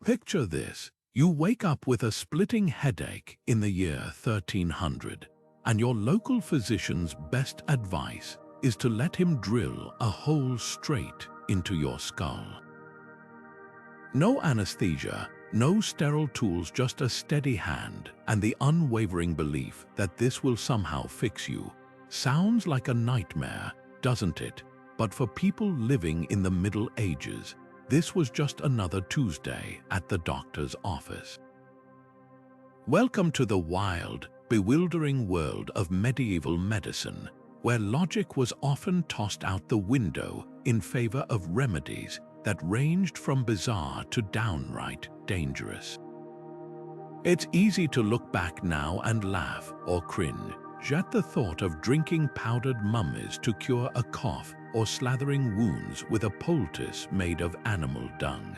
Picture this. You wake up with a splitting headache in the year 1300, and your local physician's best advice is to let him drill a hole straight into your skull. No anesthesia, no sterile tools, just a steady hand and the unwavering belief that this will somehow fix you. Sounds like a nightmare, doesn't it? But for people living in the Middle Ages, this was just another Tuesday at the doctor's office. Welcome to the wild, bewildering world of medieval medicine, where logic was often tossed out the window in favor of remedies that ranged from bizarre to downright dangerous. It's easy to look back now and laugh or cringe at the thought of drinking powdered mummies to cure a cough or slathering wounds with a poultice made of animal dung.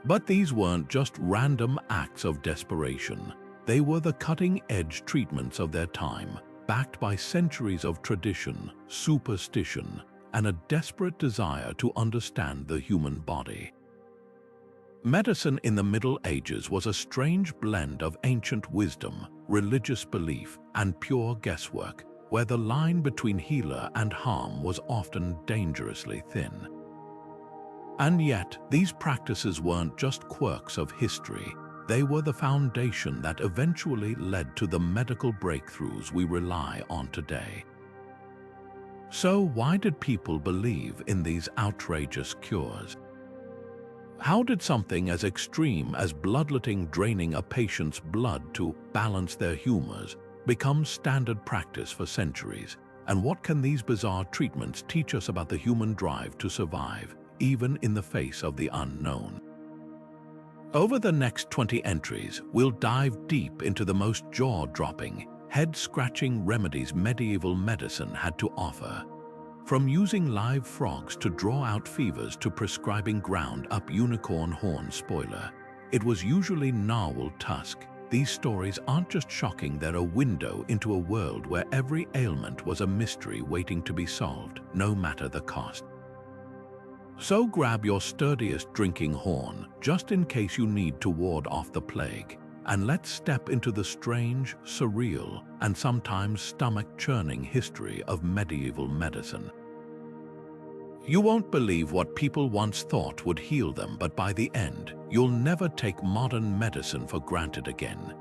But these weren't just random acts of desperation. They were the cutting-edge treatments of their time, backed by centuries of tradition, superstition, and a desperate desire to understand the human body. Medicine in the Middle Ages was a strange blend of ancient wisdom, religious belief, and pure guesswork, where the line between healer and harm was often dangerously thin. And yet, these practices weren't just quirks of history. They were the foundation that eventually led to the medical breakthroughs we rely on today. So why did people believe in these outrageous cures? How did something as extreme as bloodletting, draining a patient's blood to balance their humors, become standard practice for centuries? And what can these bizarre treatments teach us about the human drive to survive, even in the face of the unknown? Over the next 20 entries, we'll dive deep into the most jaw-dropping, head-scratching remedies medieval medicine had to offer. From using live frogs to draw out fevers to prescribing ground-up unicorn horn spoiler, it was usually narwhal tusk. These stories aren't just shocking, they're a window into a world where every ailment was a mystery waiting to be solved, no matter the cost. So grab your sturdiest drinking horn, just in case you need to ward off the plague, and let's step into the strange, surreal, and sometimes stomach-churning history of medieval medicine. You won't believe what people once thought would heal them, but by the end, you'll never take modern medicine for granted again.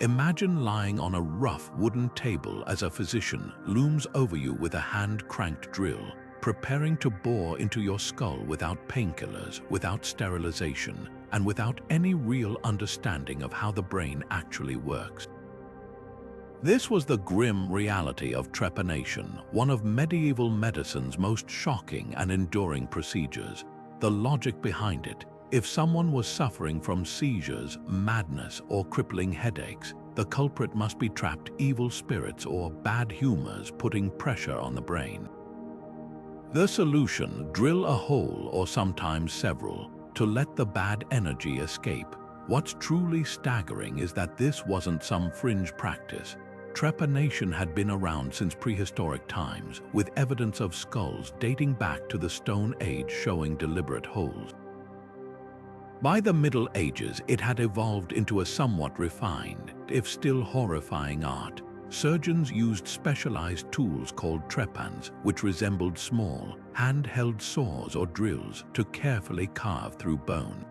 Imagine lying on a rough wooden table as a physician looms over you with a hand-cranked drill, preparing to bore into your skull without painkillers, without sterilization, and without any real understanding of how the brain actually works. This was the grim reality of trepanation, one of medieval medicine's most shocking and enduring procedures. The logic behind it: if someone was suffering from seizures, madness, or crippling headaches, the culprit must be trapped evil spirits or bad humors putting pressure on the brain. The solution: drill a hole, or sometimes several, to let the bad energy escape. What's truly staggering is that this wasn't some fringe practice. Trepanation had been around since prehistoric times, with evidence of skulls dating back to the Stone Age showing deliberate holes. By the Middle Ages, it had evolved into a somewhat refined, if still horrifying art. Surgeons used specialized tools called trepans, which resembled small, hand-held saws or drills, to carefully carve through bone.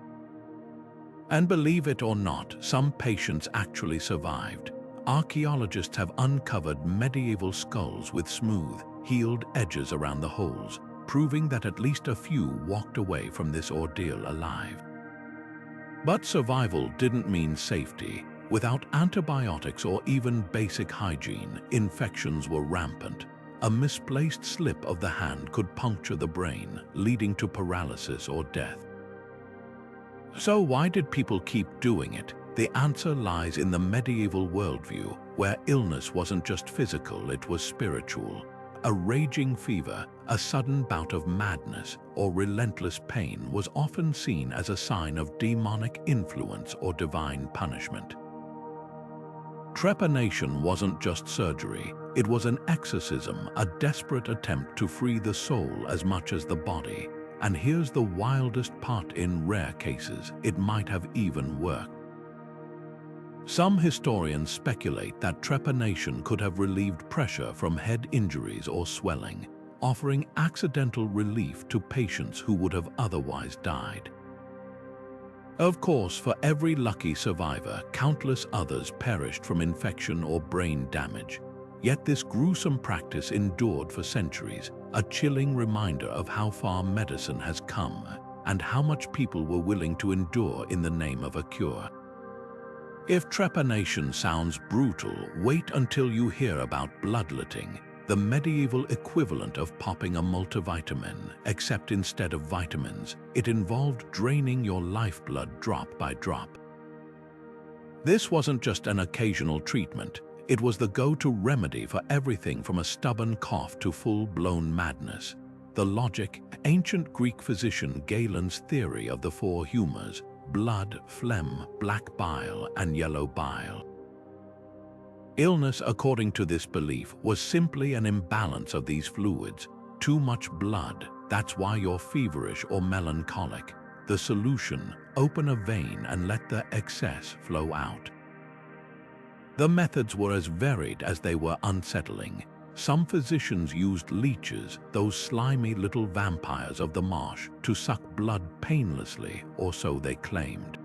And believe it or not, some patients actually survived. Archaeologists have uncovered medieval skulls with smooth, healed edges around the holes, proving that at least a few walked away from this ordeal alive. But survival didn't mean safety. Without antibiotics or even basic hygiene, infections were rampant. A misplaced slip of the hand could puncture the brain, leading to paralysis or death. So why did people keep doing it? The answer lies in the medieval worldview, where illness wasn't just physical, it was spiritual. A raging fever, a sudden bout of madness, or relentless pain was often seen as a sign of demonic influence or divine punishment. Trepanation wasn't just surgery, it was an exorcism, a desperate attempt to free the soul as much as the body. And here's the wildest part: in rare cases, it might have even worked. Some historians speculate that trepanation could have relieved pressure from head injuries or swelling, offering accidental relief to patients who would have otherwise died. Of course, for every lucky survivor, countless others perished from infection or brain damage. Yet this gruesome practice endured for centuries, a chilling reminder of how far medicine has come and how much people were willing to endure in the name of a cure. If trepanation sounds brutal, wait until you hear about bloodletting, the medieval equivalent of popping a multivitamin, except instead of vitamins, it involved draining your lifeblood drop by drop. This wasn't just an occasional treatment, it was the go-to remedy for everything from a stubborn cough to full-blown madness. The logic: ancient Greek physician Galen's theory of the four humors: blood, phlegm, black bile, and yellow bile. Illness, according to this belief, was simply an imbalance of these fluids. Too much blood, that's why you're feverish or melancholic. The solution: open a vein and let the excess flow out. The methods were as varied as they were unsettling. Some physicians used leeches, those slimy little vampires of the marsh, to suck blood painlessly, or so they claimed.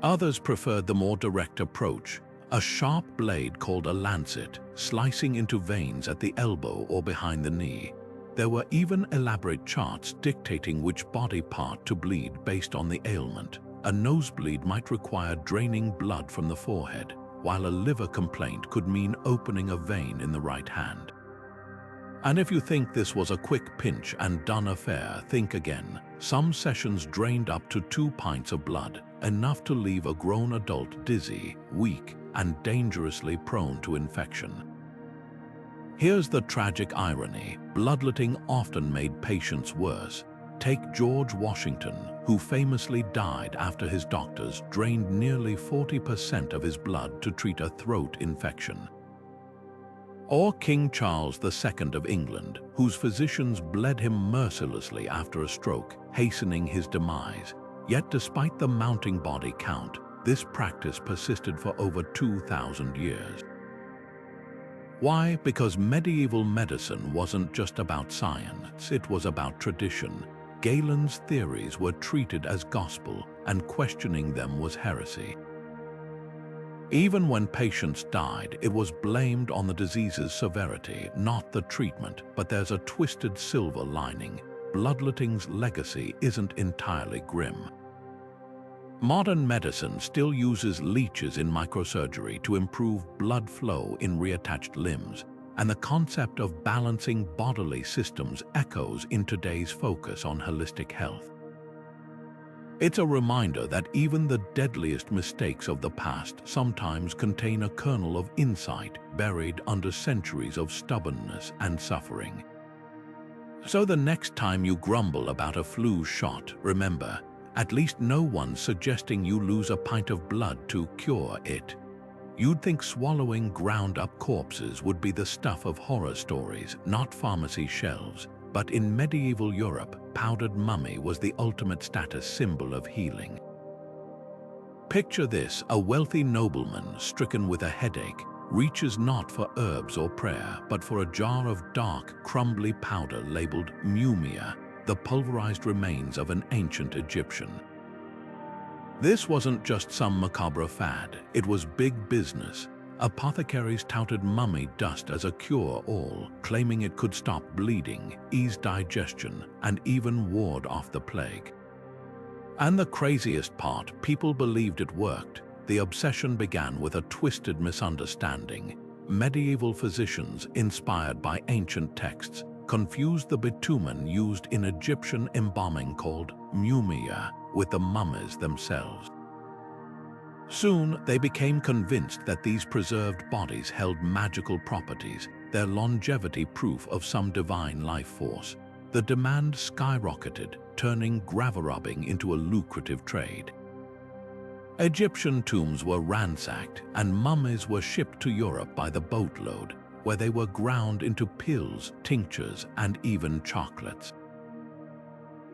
Others preferred the more direct approach: a sharp blade called a lancet, slicing into veins at the elbow or behind the knee. There were even elaborate charts dictating which body part to bleed based on the ailment. A nosebleed might require draining blood from the forehead, while a liver complaint could mean opening a vein in the right hand. And if you think this was a quick pinch and done affair, think again. Some sessions drained up to 2 pints of blood, enough to leave a grown adult dizzy, weak, and dangerously prone to infection. Here's the tragic irony: bloodletting often made patients worse. Take George Washington, who famously died after his doctors drained nearly 40% of his blood to treat a throat infection. Or King Charles II of England, whose physicians bled him mercilessly after a stroke, hastening his demise. Yet despite the mounting body count, this practice persisted for over 2,000 years. Why? Because medieval medicine wasn't just about science, it was about tradition. Galen's theories were treated as gospel, and questioning them was heresy. Even when patients died, it was blamed on the disease's severity, not the treatment. But there's a twisted silver lining: bloodletting's legacy isn't entirely grim. Modern medicine still uses leeches in microsurgery to improve blood flow in reattached limbs, and the concept of balancing bodily systems echoes in today's focus on holistic health. It's a reminder that even the deadliest mistakes of the past sometimes contain a kernel of insight buried under centuries of stubbornness and suffering. So the next time you grumble about a flu shot, remember, at least no one's suggesting you lose a pint of blood to cure it. You'd think swallowing ground-up corpses would be the stuff of horror stories, not pharmacy shelves. But in medieval Europe, powdered mummy was the ultimate status symbol of healing. Picture this: a wealthy nobleman stricken with a headache reaches not for herbs or prayer, but for a jar of dark, crumbly powder labeled mumia, the pulverized remains of an ancient Egyptian. This wasn't just some macabre fad, it was big business. Apothecaries touted mummy dust as a cure-all, claiming it could stop bleeding, ease digestion, and even ward off the plague. And the craziest part, people believed it worked. The obsession began with a twisted misunderstanding. Medieval physicians, inspired by ancient texts, confused the bitumen used in Egyptian embalming called mumia with the mummies themselves. Soon, they became convinced that these preserved bodies held magical properties, their longevity proof of some divine life force. The demand skyrocketed, turning gravel-robbing into a lucrative trade. Egyptian tombs were ransacked, and mummies were shipped to Europe by the boatload, where they were ground into pills, tinctures, and even chocolates.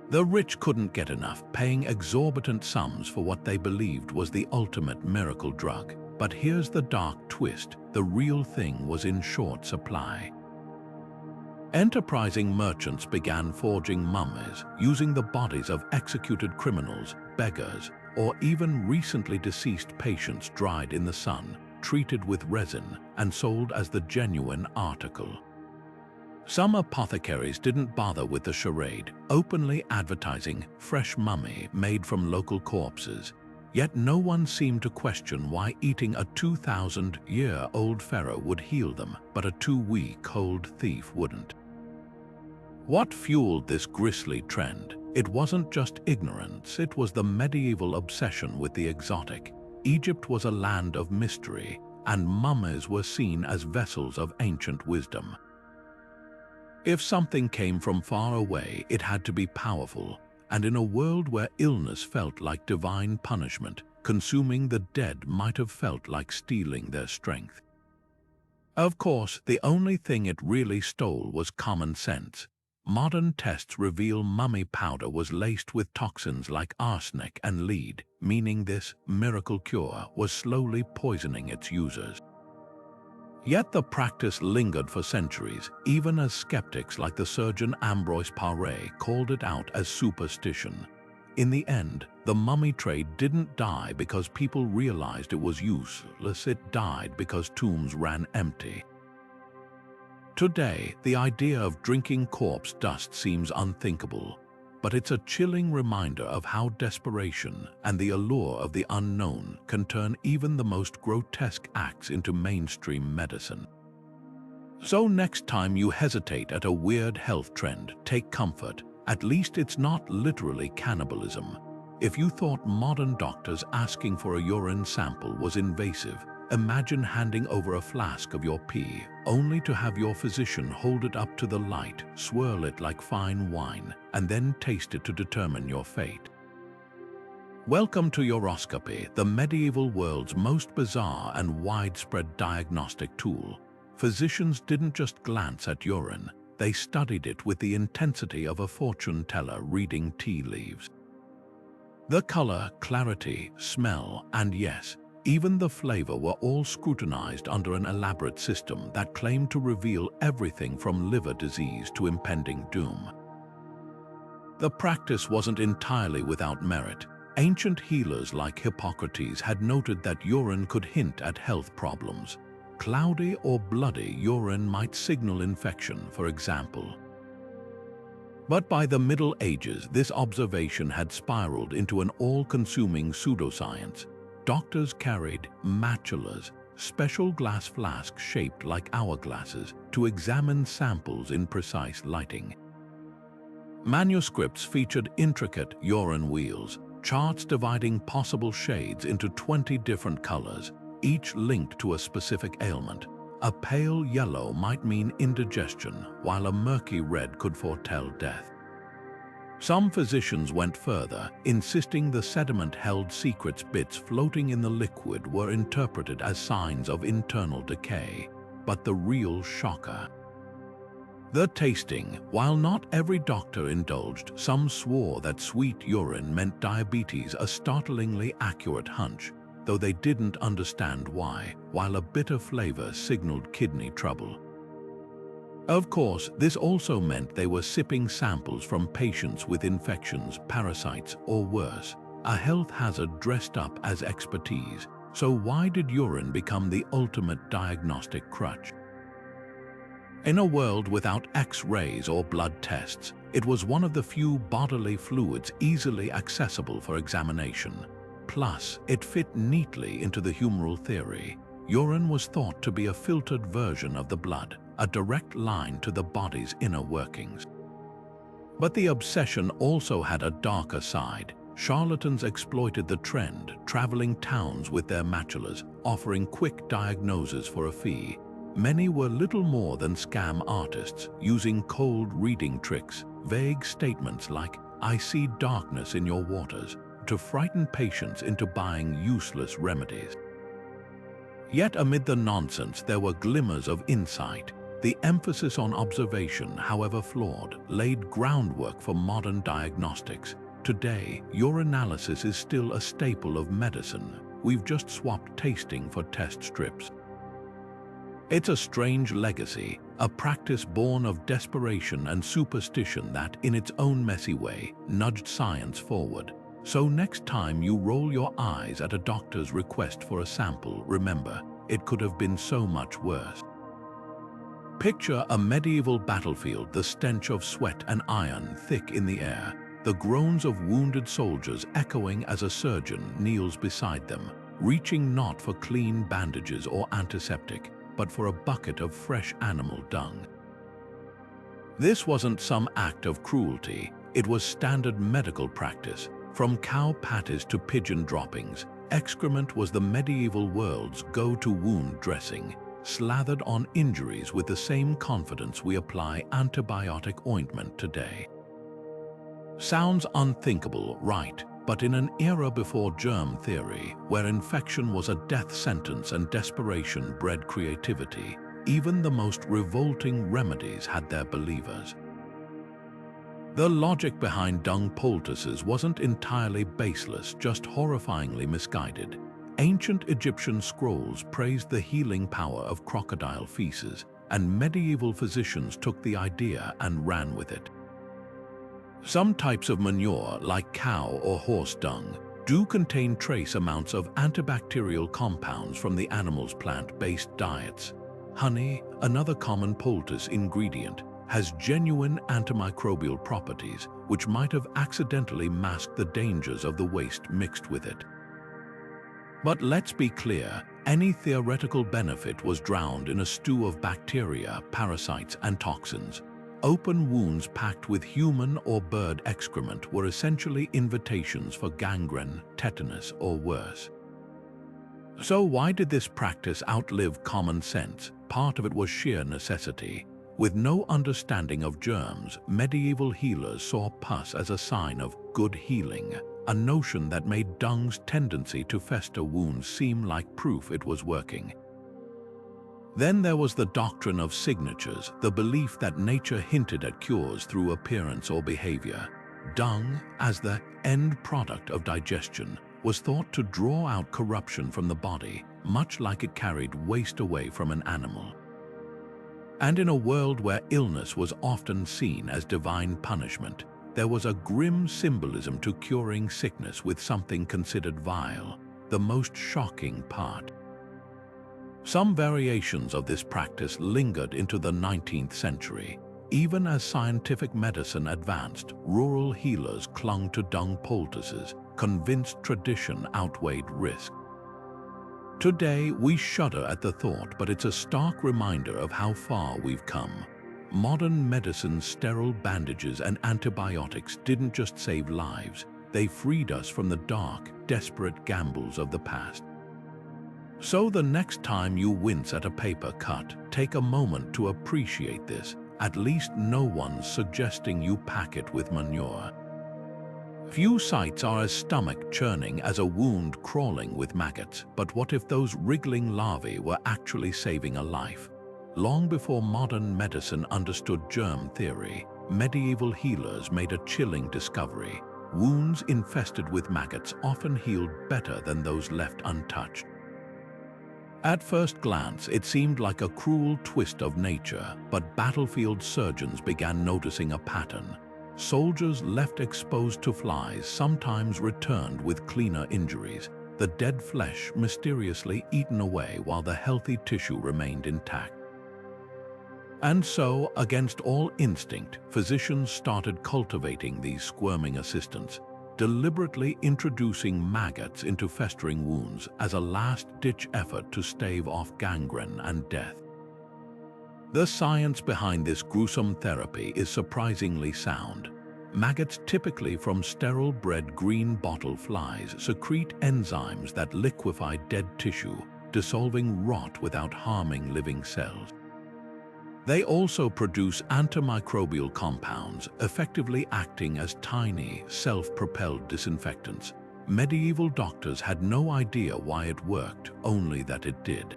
The rich couldn't get enough, paying exorbitant sums for what they believed was the ultimate miracle drug. But here's the dark twist: the real thing was in short supply. Enterprising merchants began forging mummies, using the bodies of executed criminals, beggars, or even recently deceased patients dried in the sun, treated with resin, and sold as the genuine article. Some apothecaries didn't bother with the charade, openly advertising fresh mummy made from local corpses. Yet no one seemed to question why eating a 2,000-year-old pharaoh would heal them, but a 2-week-old thief wouldn't. What fueled this grisly trend? It wasn't just ignorance, it was the medieval obsession with the exotic. Egypt was a land of mystery, and mummies were seen as vessels of ancient wisdom. If something came from far away, it had to be powerful, and in a world where illness felt like divine punishment, consuming the dead might have felt like stealing their strength. Of course, the only thing it really stole was common sense. Modern tests reveal mummy powder was laced with toxins like arsenic and lead, meaning this miracle cure was slowly poisoning its users. Yet the practice lingered for centuries, even as skeptics like the surgeon Ambroise Paré called it out as superstition. In the end, the mummy trade didn't die because people realized it was useless, it died because tombs ran empty. Today, the idea of drinking corpse dust seems unthinkable, but it's a chilling reminder of how desperation and the allure of the unknown can turn even the most grotesque acts into mainstream medicine. So next time you hesitate at a weird health trend, take comfort. At least it's not literally cannibalism. If you thought modern doctors asking for a urine sample was invasive, imagine handing over a flask of your pee, only to have your physician hold it up to the light, swirl it like fine wine, and then taste it to determine your fate. Welcome to Uroscopy, the medieval world's most bizarre and widespread diagnostic tool. Physicians didn't just glance at urine, they studied it with the intensity of a fortune teller reading tea leaves. The color, clarity, smell, and yes, even the flavor were all scrutinized under an elaborate system that claimed to reveal everything from liver disease to impending doom. The practice wasn't entirely without merit. Ancient healers like Hippocrates had noted that urine could hint at health problems. Cloudy or bloody urine might signal infection, for example. But by the Middle Ages, this observation had spiraled into an all-consuming pseudoscience. Doctors carried matulas, special glass flasks shaped like hourglasses, to examine samples in precise lighting. Manuscripts featured intricate urine wheels, charts dividing possible shades into 20 different colors, each linked to a specific ailment. A pale yellow might mean indigestion, while a murky red could foretell death. Some physicians went further, insisting the sediment-held secrets bits floating in the liquid were interpreted as signs of internal decay. But the real shocker: the tasting. While not every doctor indulged, some swore that sweet urine meant diabetes, a startlingly accurate hunch, though they didn't understand why, while a bitter flavor signaled kidney trouble. Of course, this also meant they were sipping samples from patients with infections, parasites, or worse, a health hazard dressed up as expertise. So why did urine become the ultimate diagnostic crutch? In a world without X-rays or blood tests, it was one of the few bodily fluids easily accessible for examination. Plus, it fit neatly into the humoral theory. Urine was thought to be a filtered version of the blood, a direct line to the body's inner workings. But the obsession also had a darker side. Charlatans exploited the trend, traveling towns with their matulas, offering quick diagnoses for a fee. Many were little more than scam artists, using cold reading tricks, vague statements like, "I see darkness in your waters," to frighten patients into buying useless remedies. Yet amid the nonsense, there were glimmers of insight. The emphasis on observation, however flawed, laid groundwork for modern diagnostics. Today, urinalysis is still a staple of medicine. We've just swapped tasting for test strips. It's a strange legacy, a practice born of desperation and superstition that, in its own messy way, nudged science forward. So next time you roll your eyes at a doctor's request for a sample, remember, it could have been so much worse. Picture a medieval battlefield, the stench of sweat and iron thick in the air, the groans of wounded soldiers echoing as a surgeon kneels beside them, reaching not for clean bandages or antiseptic, but for a bucket of fresh animal dung. This wasn't some act of cruelty, it was standard medical practice. From cow patties to pigeon droppings, excrement was the medieval world's go-to wound dressing, slathered on injuries with the same confidence we apply antibiotic ointment today. Sounds unthinkable, right? But in an era before germ theory, where infection was a death sentence and desperation bred creativity, even the most revolting remedies had their believers. The logic behind dung poultices wasn't entirely baseless, just horrifyingly misguided. Ancient Egyptian scrolls praised the healing power of crocodile feces, and medieval physicians took the idea and ran with it. Some types of manure, like cow or horse dung, do contain trace amounts of antibacterial compounds from the animal's plant-based diets. Honey, another common poultice ingredient, has genuine antimicrobial properties which might have accidentally masked the dangers of the waste mixed with it. But let's be clear, any theoretical benefit was drowned in a stew of bacteria, parasites, and toxins. Open wounds packed with human or bird excrement were essentially invitations for gangrene, tetanus, or worse. So why did this practice outlive common sense? Part of it was sheer necessity. With no understanding of germs, medieval healers saw pus as a sign of good healing, a notion that made dung's tendency to fester wounds seem like proof it was working. Then there was the doctrine of signatures, the belief that nature hinted at cures through appearance or behavior. Dung, as the end product of digestion, was thought to draw out corruption from the body, much like it carried waste away from an animal. And in a world where illness was often seen as divine punishment, there was a grim symbolism to curing sickness with something considered vile, the most shocking part. Some variations of this practice lingered into the 19th century. Even as scientific medicine advanced, rural healers clung to dung poultices, convinced tradition outweighed risk. Today, we shudder at the thought, but it's a stark reminder of how far we've come. Modern medicine's sterile bandages and antibiotics didn't just save lives, they freed us from the dark, desperate gambles of the past. So the next time you wince at a paper cut, take a moment to appreciate this. At least no one's suggesting you pack it with manure. Few sights are as stomach-churning as a wound crawling with maggots, but what if those wriggling larvae were actually saving a life? Long before modern medicine understood germ theory, medieval healers made a chilling discovery. Wounds infested with maggots often healed better than those left untouched. At first glance, it seemed like a cruel twist of nature, but battlefield surgeons began noticing a pattern. Soldiers left exposed to flies sometimes returned with cleaner injuries, the dead flesh mysteriously eaten away while the healthy tissue remained intact. And so, against all instinct, physicians started cultivating these squirming assistants, deliberately introducing maggots into festering wounds as a last-ditch effort to stave off gangrene and death. The science behind this gruesome therapy is surprisingly sound. Maggots, typically from sterile-bred green bottle flies, secrete enzymes that liquefy dead tissue, dissolving rot without harming living cells. They also produce antimicrobial compounds, effectively acting as tiny, self-propelled disinfectants. Medieval doctors had no idea why it worked, only that it did.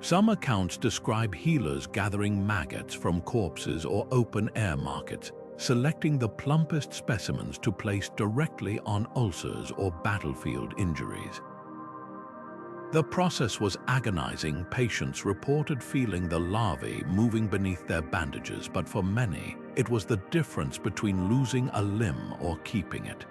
Some accounts describe healers gathering maggots from corpses or open-air markets, selecting the plumpest specimens to place directly on ulcers or battlefield injuries. The process was agonizing. Patients reported feeling the larvae moving beneath their bandages, but for many, it was the difference between losing a limb or keeping it.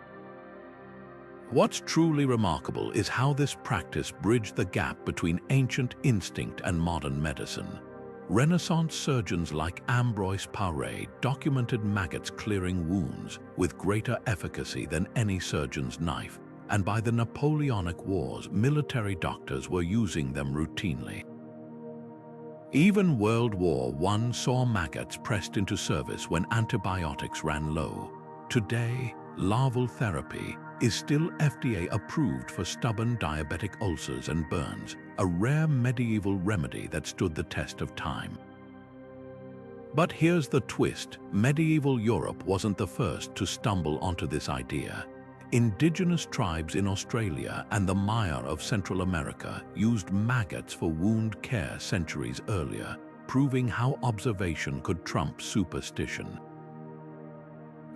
What's truly remarkable is how this practice bridged the gap between ancient instinct and modern medicine. Renaissance surgeons like Ambroise Paré documented maggots clearing wounds with greater efficacy than any surgeon's knife, and by the Napoleonic Wars, military doctors were using them routinely. Even World War I saw maggots pressed into service when antibiotics ran low. Today, larval therapy is still FDA approved for stubborn diabetic ulcers and burns, a rare medieval remedy that stood the test of time. But here's the twist: medieval Europe wasn't the first to stumble onto this idea. Indigenous tribes in Australia and the Maya of Central America used maggots for wound care centuries earlier, proving how observation could trump superstition.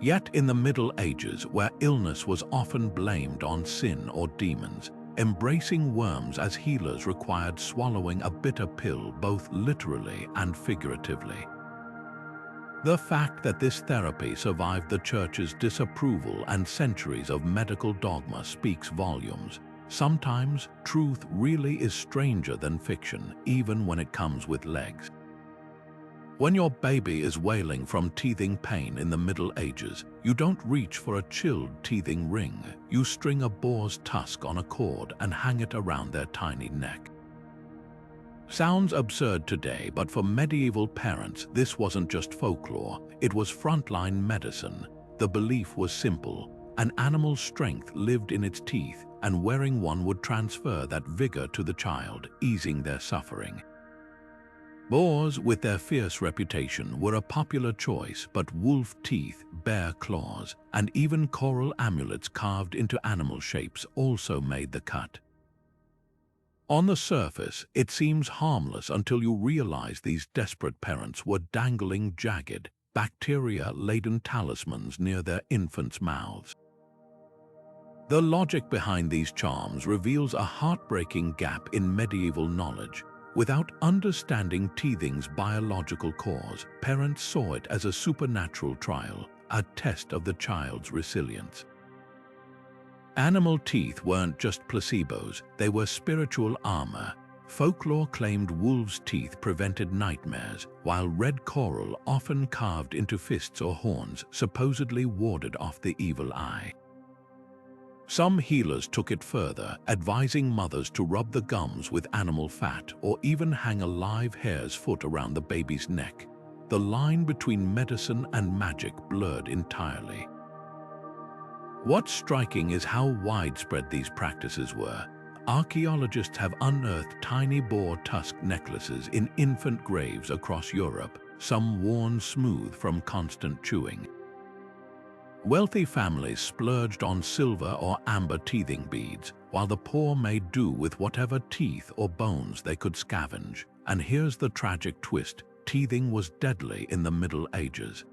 Yet in the Middle Ages, where illness was often blamed on sin or demons, embracing worms as healers required swallowing a bitter pill both literally and figuratively. The fact that this therapy survived the Church's disapproval and centuries of medical dogma speaks volumes. Sometimes, truth really is stranger than fiction, even when it comes with legs. When your baby is wailing from teething pain in the Middle Ages, you don't reach for a chilled teething ring. You string a boar's tusk on a cord and hang it around their tiny neck. Sounds absurd today, but for medieval parents, this wasn't just folklore, it was frontline medicine. The belief was simple: an animal's strength lived in its teeth, and wearing one would transfer that vigor to the child, easing their suffering. Boars, with their fierce reputation, were a popular choice, but wolf teeth, bear claws, and even coral amulets carved into animal shapes also made the cut. On the surface, it seems harmless until you realize these desperate parents were dangling jagged, bacteria-laden talismans near their infants' mouths. The logic behind these charms reveals a heartbreaking gap in medieval knowledge. Without understanding teething's biological cause, parents saw it as a supernatural trial, a test of the child's resilience. Animal teeth weren't just placebos, they were spiritual armor. Folklore claimed wolves' teeth prevented nightmares, while red coral, often carved into fists or horns, supposedly warded off the evil eye. Some healers took it further, advising mothers to rub the gums with animal fat or even hang a live hare's foot around the baby's neck. The line between medicine and magic blurred entirely. What's striking is how widespread these practices were. Archaeologists have unearthed tiny boar tusk necklaces in infant graves across Europe, some worn smooth from constant chewing. Wealthy families splurged on silver or amber teething beads, while the poor made do with whatever teeth or bones they could scavenge. And here's the tragic twist: teething was deadly in the Middle Ages.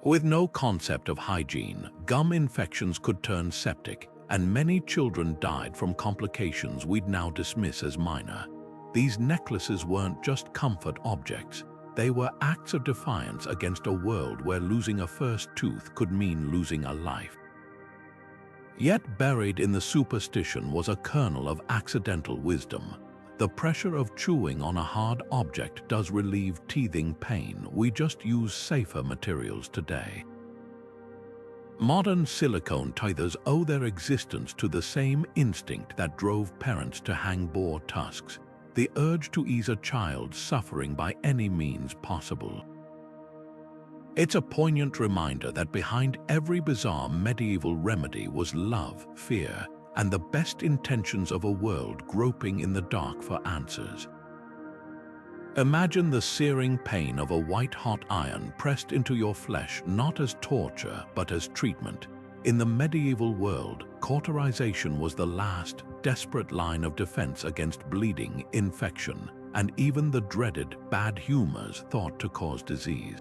With no concept of hygiene, gum infections could turn septic, and many children died from complications we'd now dismiss as minor. These necklaces weren't just comfort objects. They were acts of defiance against a world where losing a first tooth could mean losing a life. Yet buried in the superstition was a kernel of accidental wisdom. The pressure of chewing on a hard object does relieve teething pain. We just use safer materials today. Modern silicone tithers owe their existence to the same instinct that drove parents to hang boar tusks: the urge to ease a child's suffering by any means possible. It's a poignant reminder that behind every bizarre medieval remedy was love, fear, and the best intentions of a world groping in the dark for answers. Imagine the searing pain of a white-hot iron pressed into your flesh not as torture but as treatment. In the medieval world, cauterization was the last, desperate line of defense against bleeding, infection, and even the dreaded bad humors thought to cause disease.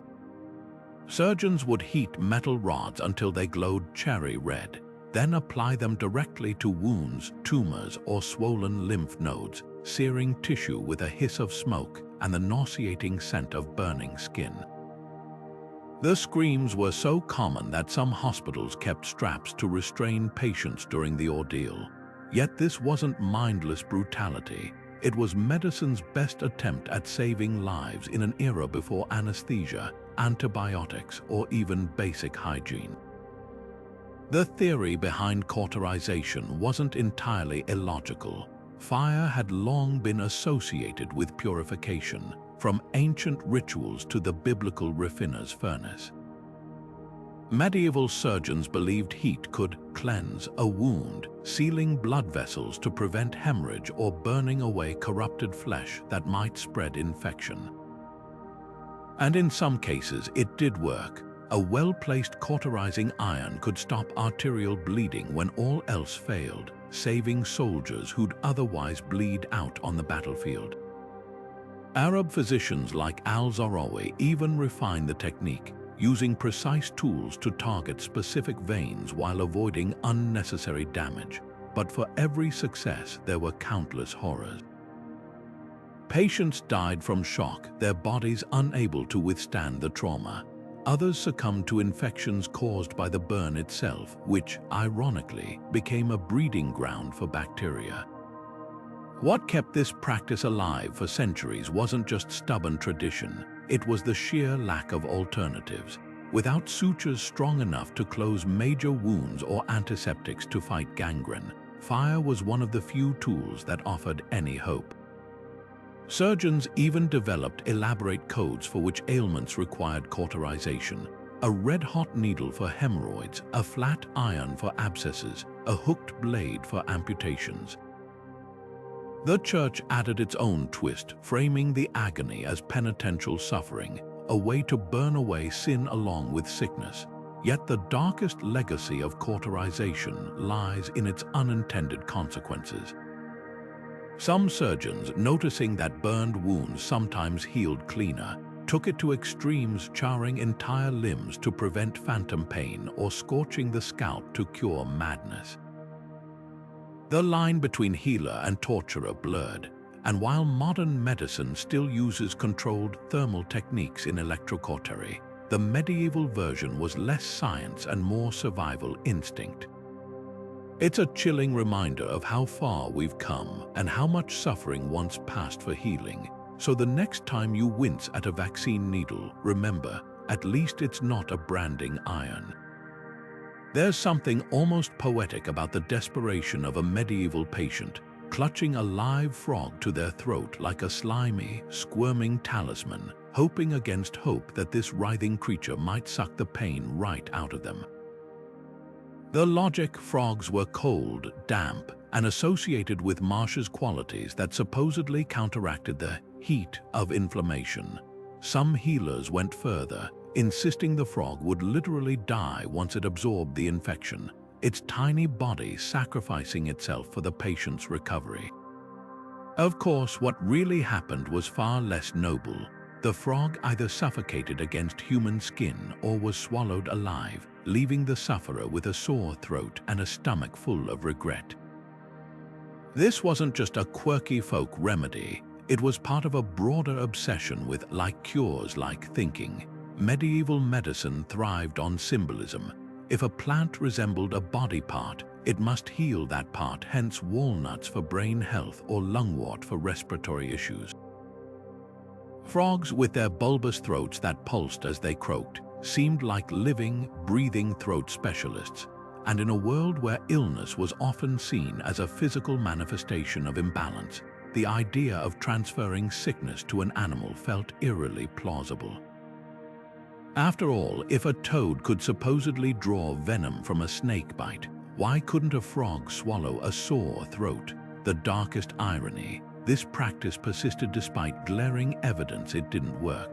Surgeons would heat metal rods until they glowed cherry red, then apply them directly to wounds, tumors, or swollen lymph nodes, searing tissue with a hiss of smoke and the nauseating scent of burning skin. The screams were so common that some hospitals kept straps to restrain patients during the ordeal. Yet this wasn't mindless brutality. It was medicine's best attempt at saving lives in an era before anesthesia, antibiotics, or even basic hygiene. The theory behind cauterization wasn't entirely illogical. Fire had long been associated with purification, from ancient rituals to the biblical refiner's furnace. Medieval surgeons believed heat could cleanse a wound, sealing blood vessels to prevent hemorrhage or burning away corrupted flesh that might spread infection. And in some cases, it did work. A well-placed cauterizing iron could stop arterial bleeding when all else failed, saving soldiers who'd otherwise bleed out on the battlefield. Arab physicians like al-Zarawi even refined the technique, using precise tools to target specific veins while avoiding unnecessary damage. But for every success, there were countless horrors. Patients died from shock, their bodies unable to withstand the trauma. Others succumbed to infections caused by the burn itself, which, ironically, became a breeding ground for bacteria. What kept this practice alive for centuries wasn't just stubborn tradition, it was the sheer lack of alternatives. Without sutures strong enough to close major wounds or antiseptics to fight gangrene, fire was one of the few tools that offered any hope. Surgeons even developed elaborate codes for which ailments required cauterization: a red-hot needle for hemorrhoids, a flat iron for abscesses, a hooked blade for amputations. The Church added its own twist, framing the agony as penitential suffering, a way to burn away sin along with sickness. Yet the darkest legacy of cauterization lies in its unintended consequences. Some surgeons, noticing that burned wounds sometimes healed cleaner, took it to extremes, charring entire limbs to prevent phantom pain or scorching the scalp to cure madness. The line between healer and torturer blurred, and while modern medicine still uses controlled thermal techniques in electrocautery, the medieval version was less science and more survival instinct. It's a chilling reminder of how far we've come and how much suffering once passed for healing. So the next time you wince at a vaccine needle, remember, at least it's not a branding iron. There's something almost poetic about the desperation of a medieval patient, clutching a live frog to their throat like a slimy, squirming talisman, hoping against hope that this writhing creature might suck the pain right out of them. The logic: frogs were cold, damp, and associated with marshes qualities that supposedly counteracted the heat of inflammation. Some healers went further, insisting the frog would literally die once it absorbed the infection, its tiny body sacrificing itself for the patient's recovery. Of course, what really happened was far less noble. The frog either suffocated against human skin or was swallowed alive, leaving the sufferer with a sore throat and a stomach full of regret. This wasn't just a quirky folk remedy, it was part of a broader obsession with like-cures-like thinking. Medieval medicine thrived on symbolism. If a plant resembled a body part, it must heal that part, hence walnuts for brain health or lungwort for respiratory issues. Frogs, with their bulbous throats that pulsed as they croaked, seemed like living, breathing throat specialists. And in a world where illness was often seen as a physical manifestation of imbalance, the idea of transferring sickness to an animal felt eerily plausible. After all, if a toad could supposedly draw venom from a snake bite, why couldn't a frog swallow a sore throat? The darkest irony: this practice persisted despite glaring evidence it didn't work.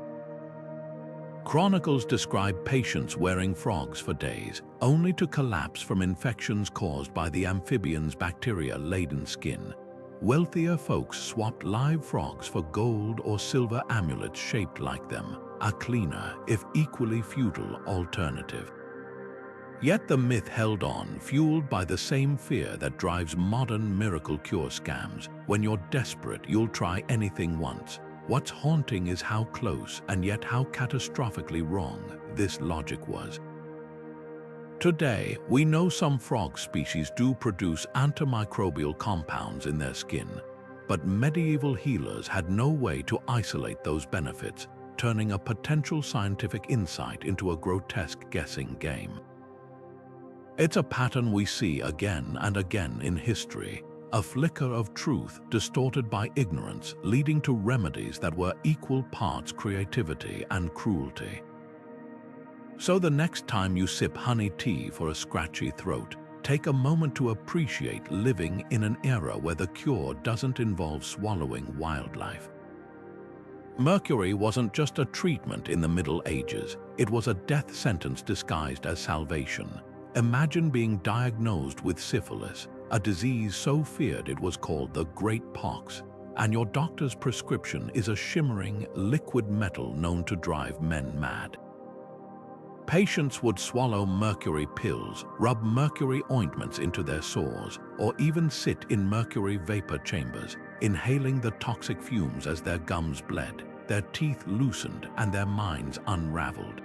Chronicles describe patients wearing frogs for days, only to collapse from infections caused by the amphibian's bacteria-laden skin. Wealthier folks swapped live frogs for gold or silver amulets shaped like them, a cleaner, if equally futile, alternative. Yet the myth held on, fueled by the same fear that drives modern miracle cure scams. When you're desperate, you'll try anything once. What's haunting is how close and yet how catastrophically wrong this logic was. Today, we know some frog species do produce antimicrobial compounds in their skin, but medieval healers had no way to isolate those benefits, turning a potential scientific insight into a grotesque guessing game. It's a pattern we see again and again in history, a flicker of truth distorted by ignorance, leading to remedies that were equal parts creativity and cruelty. So the next time you sip honey tea for a scratchy throat, take a moment to appreciate living in an era where the cure doesn't involve swallowing wildlife. Mercury wasn't just a treatment in the Middle Ages, it was a death sentence disguised as salvation. Imagine being diagnosed with syphilis, a disease so feared it was called the Great Pox, and your doctor's prescription is a shimmering, liquid metal known to drive men mad. Patients would swallow mercury pills, rub mercury ointments into their sores, or even sit in mercury vapor chambers, inhaling the toxic fumes as their gums bled, their teeth loosened, and their minds unraveled.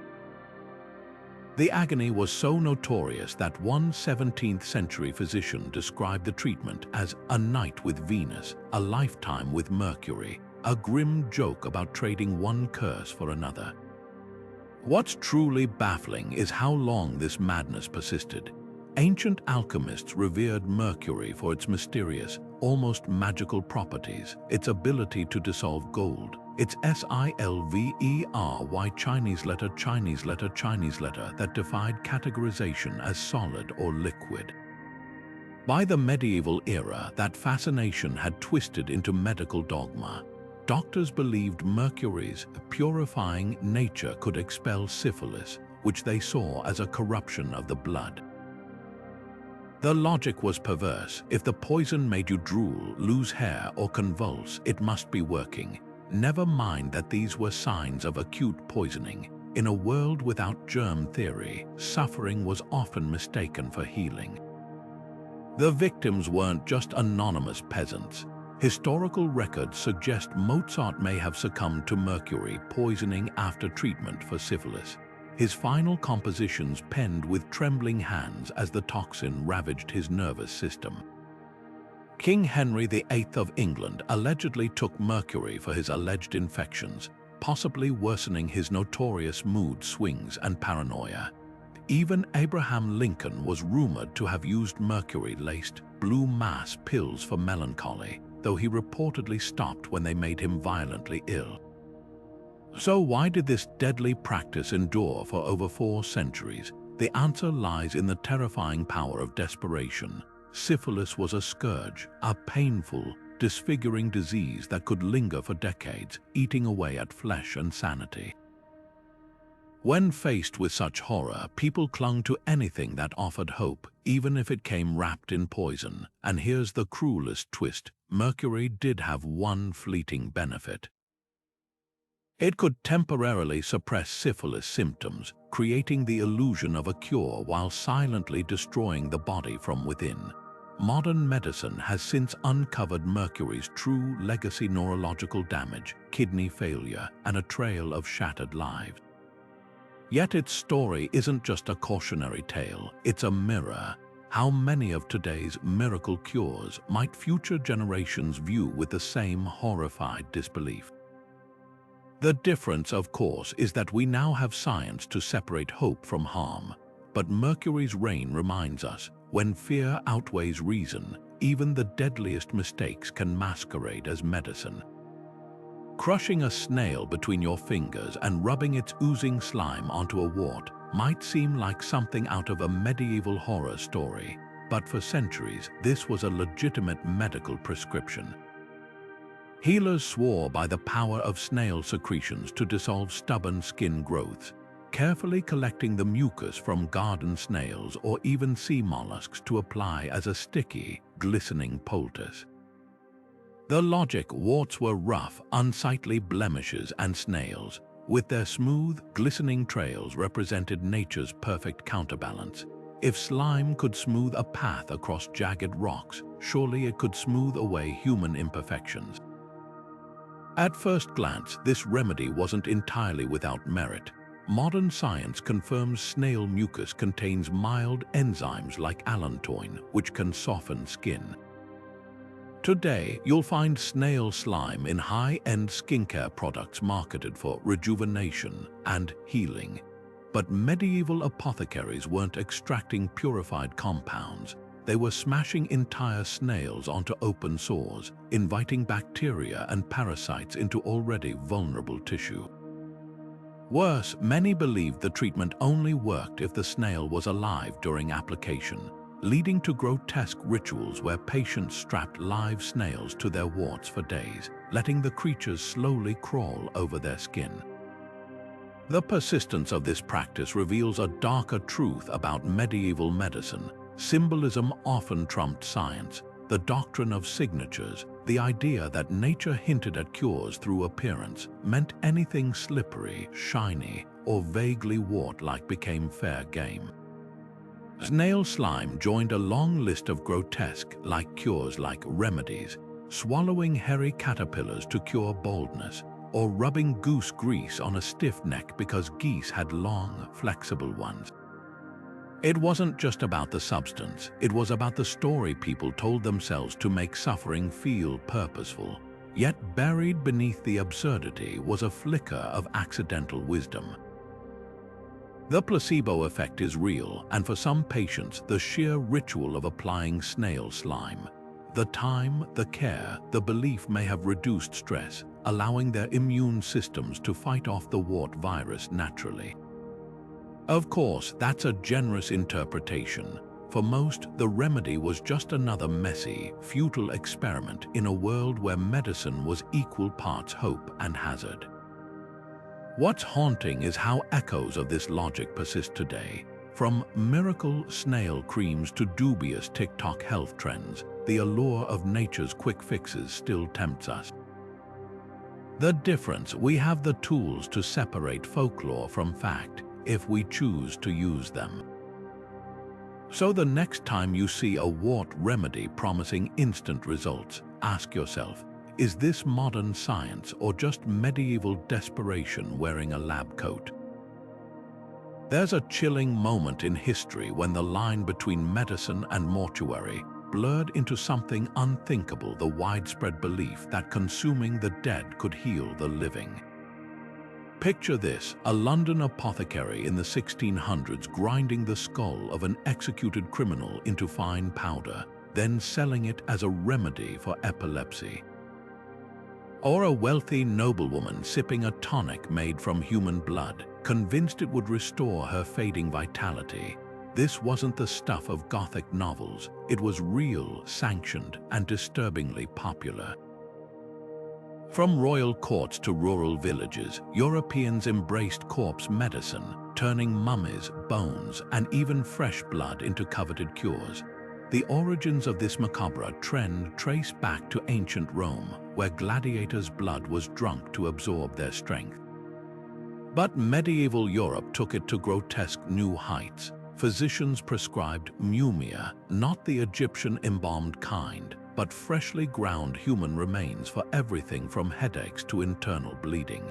The agony was so notorious that one 17th century physician described the treatment as a night with Venus, a lifetime with Mercury, a grim joke about trading one curse for another. What's truly baffling is how long this madness persisted. Ancient alchemists revered Mercury for its mysterious, almost magical properties, its ability to dissolve gold, its silvery Chinese letter that defied categorization as solid or liquid. By the medieval era, that fascination had twisted into medical dogma. Doctors believed Mercury's purifying nature could expel syphilis, which they saw as a corruption of the blood. The logic was perverse. If the poison made you drool, lose hair, or convulse, it must be working. Never mind that these were signs of acute poisoning. In a world without germ theory, suffering was often mistaken for healing. The victims weren't just anonymous peasants. Historical records suggest Mozart may have succumbed to mercury poisoning after treatment for syphilis. His final compositions penned with trembling hands as the toxin ravaged his nervous system. King Henry VIII of England allegedly took mercury for his alleged infections, possibly worsening his notorious mood swings and paranoia. Even Abraham Lincoln was rumored to have used mercury-laced blue mass pills for melancholy, though he reportedly stopped when they made him violently ill. So why did this deadly practice endure for over 4 centuries? The answer lies in the terrifying power of desperation. Syphilis was a scourge, a painful, disfiguring disease that could linger for decades, eating away at flesh and sanity. When faced with such horror, people clung to anything that offered hope, even if it came wrapped in poison. And here's the cruelest twist: mercury did have one fleeting benefit. It could temporarily suppress syphilis symptoms, creating the illusion of a cure while silently destroying the body from within. Modern medicine has since uncovered mercury's true legacy: neurological damage, kidney failure, and a trail of shattered lives. Yet its story isn't just a cautionary tale, it's a mirror. How many of today's miracle cures might future generations view with the same horrified disbelief? The difference, of course, is that we now have science to separate hope from harm. But Mercury's reign reminds us, when fear outweighs reason, even the deadliest mistakes can masquerade as medicine. Crushing a snail between your fingers and rubbing its oozing slime onto a wart might seem like something out of a medieval horror story, but for centuries, this was a legitimate medical prescription. Healers swore by the power of snail secretions to dissolve stubborn skin growths, carefully collecting the mucus from garden snails or even sea mollusks to apply as a sticky, glistening poultice. The logic: warts were rough, unsightly blemishes, and snails, with their smooth, glistening trails, represented nature's perfect counterbalance. If slime could smooth a path across jagged rocks, surely it could smooth away human imperfections. At first glance, this remedy wasn't entirely without merit. Modern science confirms snail mucus contains mild enzymes like allantoin, which can soften skin. Today, you'll find snail slime in high-end skincare products marketed for rejuvenation and healing. But medieval apothecaries weren't extracting purified compounds. They were smashing entire snails onto open sores, inviting bacteria and parasites into already vulnerable tissue. Worse, many believed the treatment only worked if the snail was alive during application, leading to grotesque rituals where patients strapped live snails to their warts for days, letting the creatures slowly crawl over their skin. The persistence of this practice reveals a darker truth about medieval medicine. Symbolism often trumped science. The doctrine of signatures, the idea that nature hinted at cures through appearance, meant anything slippery, shiny, or vaguely wart-like became fair game. Snail slime joined a long list of grotesque-like cures like remedies, swallowing hairy caterpillars to cure baldness, or rubbing goose grease on a stiff neck because geese had long, flexible ones. It wasn't just about the substance, it was about the story people told themselves to make suffering feel purposeful. Yet buried beneath the absurdity was a flicker of accidental wisdom. The placebo effect is real, and for some patients, the sheer ritual of applying snail slime. The time, the care, the belief may have reduced stress, allowing their immune systems to fight off the wart virus naturally. Of course, that's a generous interpretation. For most, the remedy was just another messy, futile experiment in a world where medicine was equal parts hope and hazard. What's haunting is how echoes of this logic persist today. From miracle snail creams to dubious TikTok health trends, the allure of nature's quick fixes still tempts us. The difference: we have the tools to separate folklore from fact, if we choose to use them. So the next time you see a wart remedy promising instant results, ask yourself, is this modern science or just medieval desperation wearing a lab coat? There's a chilling moment in history when the line between medicine and mortuary blurred into something unthinkable: the widespread belief that consuming the dead could heal the living. Picture this: a London apothecary in the 1600s grinding the skull of an executed criminal into fine powder, then selling it as a remedy for epilepsy. Or a wealthy noblewoman sipping a tonic made from human blood, convinced it would restore her fading vitality. This wasn't the stuff of Gothic novels. It was real, sanctioned, and disturbingly popular. From royal courts to rural villages, Europeans embraced corpse medicine, turning mummies, bones, and even fresh blood into coveted cures. The origins of this macabre trend trace back to ancient Rome, where gladiators' blood was drunk to absorb their strength. But medieval Europe took it to grotesque new heights. Physicians prescribed mumia, not the Egyptian embalmed kind, but freshly ground human remains for everything from headaches to internal bleeding.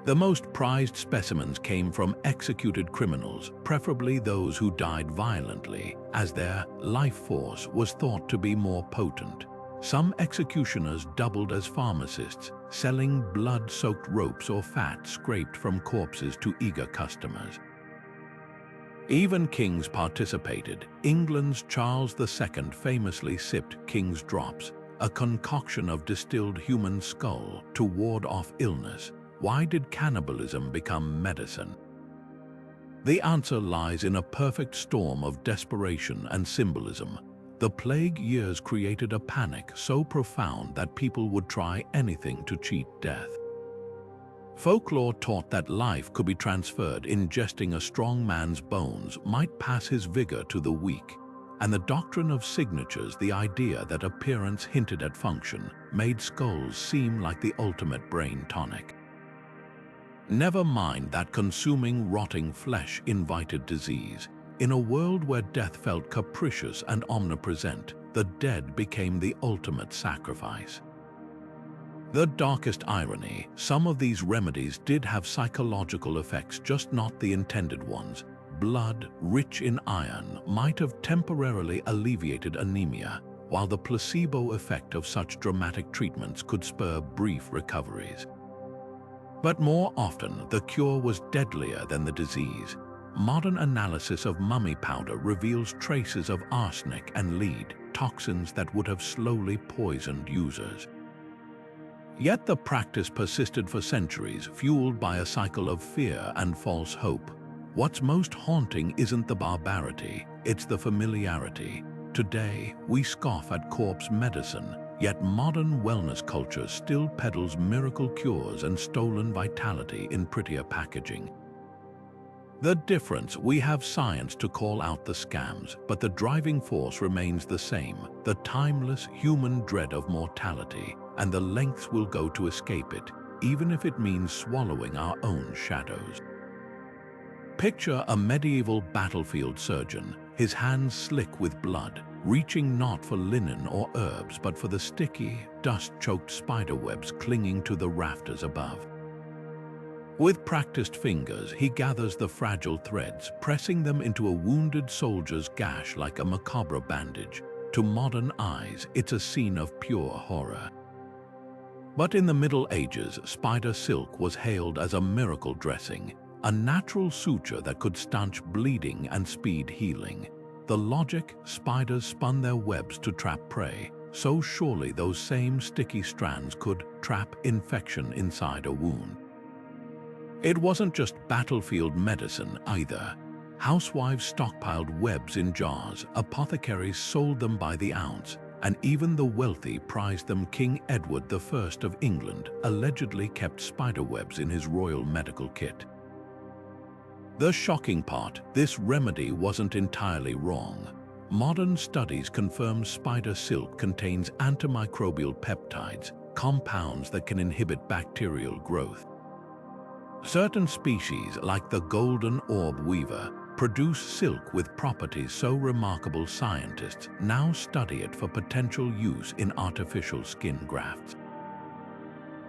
The most prized specimens came from executed criminals, preferably those who died violently, as their life force was thought to be more potent. Some executioners doubled as pharmacists, selling blood-soaked ropes or fat scraped from corpses to eager customers. Even kings participated. England's Charles II famously sipped king's drops, a concoction of distilled human skull, to ward off illness. Why did cannibalism become medicine? The answer lies in a perfect storm of desperation and symbolism. The plague years created a panic so profound that people would try anything to cheat death. Folklore taught that life could be transferred. Ingesting a strong man's bones might pass his vigor to the weak, and the doctrine of signatures, the idea that appearance hinted at function, made skulls seem like the ultimate brain tonic. Never mind that consuming, rotting flesh invited disease. In a world where death felt capricious and omnipresent, the dead became the ultimate sacrifice. The darkest irony, some of these remedies did have psychological effects, just not the intended ones. Blood, rich in iron, might have temporarily alleviated anemia, while the placebo effect of such dramatic treatments could spur brief recoveries. But more often, the cure was deadlier than the disease. Modern analysis of mummy powder reveals traces of arsenic and lead, toxins that would have slowly poisoned users. Yet the practice persisted for centuries, fueled by a cycle of fear and false hope. What's most haunting isn't the barbarity, it's the familiarity. Today, we scoff at corpse medicine, yet modern wellness culture still peddles miracle cures and stolen vitality in prettier packaging. The difference: we have science to call out the scams, but the driving force remains the same, the timeless human dread of mortality, and the lengths we'll go to escape it, even if it means swallowing our own shadows. Picture a medieval battlefield surgeon, his hands slick with blood, reaching not for linen or herbs but for the sticky, dust-choked spiderwebs clinging to the rafters above. With practiced fingers, he gathers the fragile threads, pressing them into a wounded soldier's gash like a macabre bandage. To modern eyes, it's a scene of pure horror. But in the Middle Ages, spider silk was hailed as a miracle dressing, a natural suture that could stanch bleeding and speed healing. The logic: spiders spun their webs to trap prey, so surely those same sticky strands could trap infection inside a wound. It wasn't just battlefield medicine either. Housewives stockpiled webs in jars, apothecaries sold them by the ounce, and even the wealthy prized them. King Edward I of England allegedly kept spiderwebs in his royal medical kit. The shocking part: this remedy wasn't entirely wrong. Modern studies confirm spider silk contains antimicrobial peptides, compounds that can inhibit bacterial growth. Certain species, like the golden orb weaver, produce silk with properties so remarkable scientists now study it for potential use in artificial skin grafts.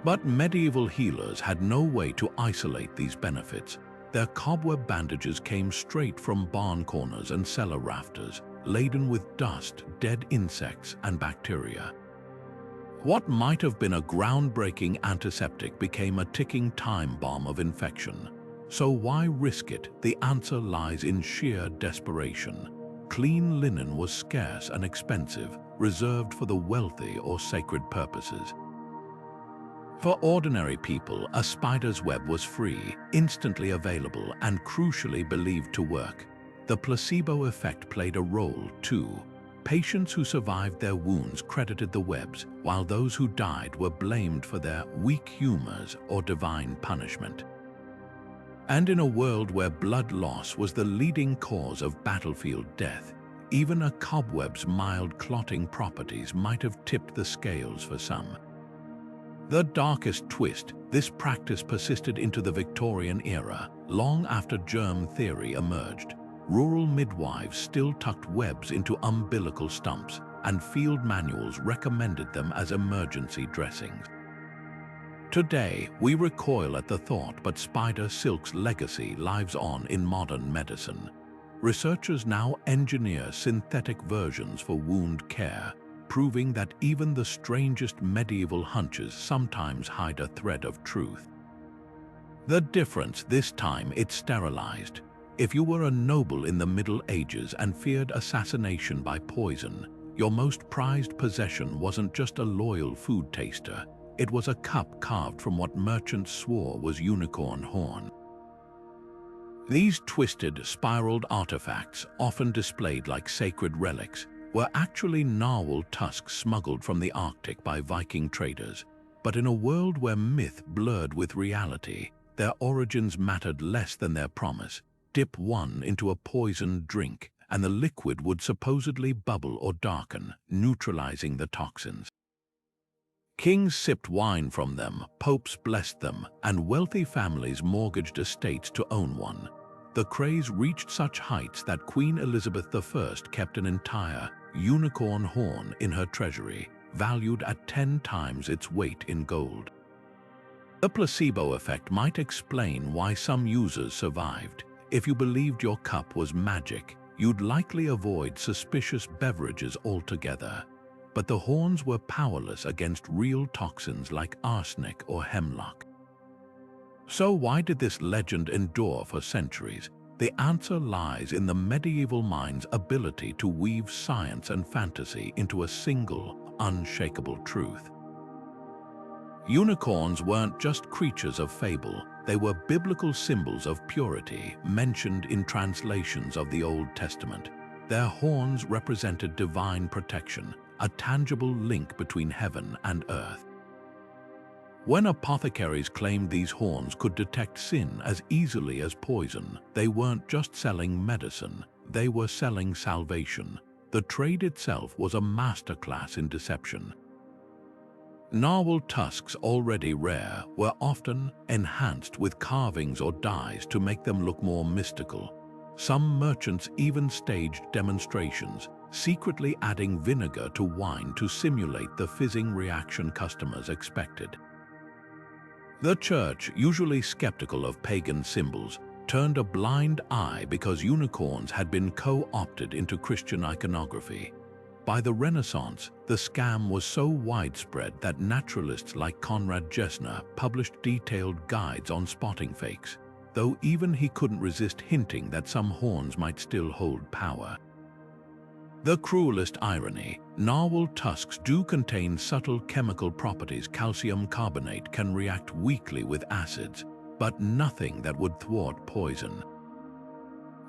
But medieval healers had no way to isolate these benefits. Their cobweb bandages came straight from barn corners and cellar rafters, laden with dust, dead insects, and bacteria. What might have been a groundbreaking antiseptic became a ticking time bomb of infection. So why risk it? The answer lies in sheer desperation. Clean linen was scarce and expensive, reserved for the wealthy or sacred purposes. For ordinary people, a spider's web was free, instantly available, and crucially believed to work. The placebo effect played a role too. Patients who survived their wounds credited the webs, while those who died were blamed for their weak humors or divine punishment. And in a world where blood loss was the leading cause of battlefield death, even a cobweb's mild clotting properties might have tipped the scales for some. The darkest twist: this practice persisted into the Victorian era, long after germ theory emerged. Rural midwives still tucked webs into umbilical stumps, and field manuals recommended them as emergency dressings. Today, we recoil at the thought, but spider silk's legacy lives on in modern medicine. Researchers now engineer synthetic versions for wound care, proving that even the strangest medieval hunches sometimes hide a thread of truth. The difference: this time it's sterilized. If you were a noble in the Middle Ages and feared assassination by poison, your most prized possession wasn't just a loyal food taster, it was a cup carved from what merchants swore was unicorn horn. These twisted, spiraled artifacts, often displayed like sacred relics, were actually narwhal tusks smuggled from the Arctic by Viking traders. But in a world where myth blurred with reality, their origins mattered less than their promise. Dip one into a poisoned drink, and the liquid would supposedly bubble or darken, neutralizing the toxins. Kings sipped wine from them, popes blessed them, and wealthy families mortgaged estates to own one. The craze reached such heights that Queen Elizabeth I kept an entire unicorn horn in her treasury, valued at 10 times its weight in gold. The placebo effect might explain why some users survived. If you believed your cup was magic, you'd likely avoid suspicious beverages altogether. But the horns were powerless against real toxins like arsenic or hemlock. So why did this legend endure for centuries? The answer lies in the medieval mind's ability to weave science and fantasy into a single, unshakable truth. Unicorns weren't just creatures of fable, they were biblical symbols of purity mentioned in translations of the Old Testament. Their horns represented divine protection, a tangible link between heaven and earth. When apothecaries claimed these horns could detect sin as easily as poison, they weren't just selling medicine, they were selling salvation. The trade itself was a masterclass in deception. Narwhal tusks, already rare, were often enhanced with carvings or dyes to make them look more mystical. Some merchants even staged demonstrations, secretly adding vinegar to wine to simulate the fizzing reaction customers expected. The church, usually skeptical of pagan symbols, turned a blind eye because unicorns had been co-opted into Christian iconography. By the Renaissance, the scam was so widespread that naturalists like Conrad Gessner published detailed guides on spotting fakes, though even he couldn't resist hinting that some horns might still hold power. The cruelest irony, narwhal tusks do contain subtle chemical properties. Calcium carbonate can react weakly with acids, but nothing that would thwart poison.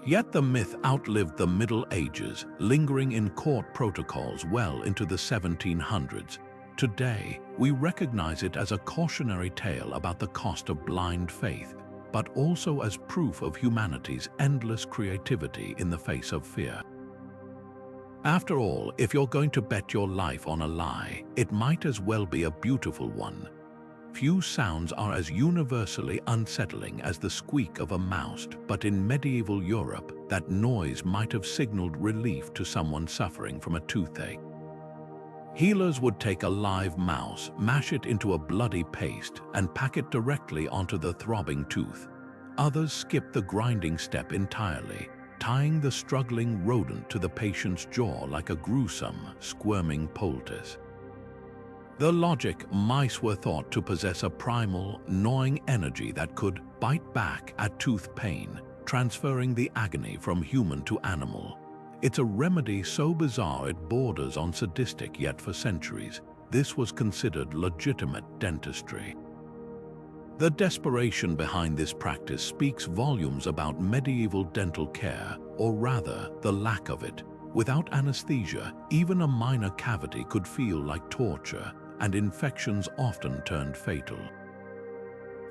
Yet the myth outlived the Middle Ages, lingering in court protocols well into the 1700s. Today, we recognize it as a cautionary tale about the cost of blind faith, but also as proof of humanity's endless creativity in the face of fear. After all, if you're going to bet your life on a lie, it might as well be a beautiful one. Few sounds are as universally unsettling as the squeak of a mouse, but in medieval Europe, that noise might have signaled relief to someone suffering from a toothache. Healers would take a live mouse, mash it into a bloody paste, and pack it directly onto the throbbing tooth. Others skipped the grinding step entirely, tying the struggling rodent to the patient's jaw like a gruesome, squirming poultice. The logic: mice were thought to possess a primal, gnawing energy that could bite back at tooth pain, transferring the agony from human to animal. It's a remedy so bizarre it borders on sadistic, yet for centuries, this was considered legitimate dentistry. The desperation behind this practice speaks volumes about medieval dental care, or rather, the lack of it. Without anesthesia, even a minor cavity could feel like torture, and infections often turned fatal.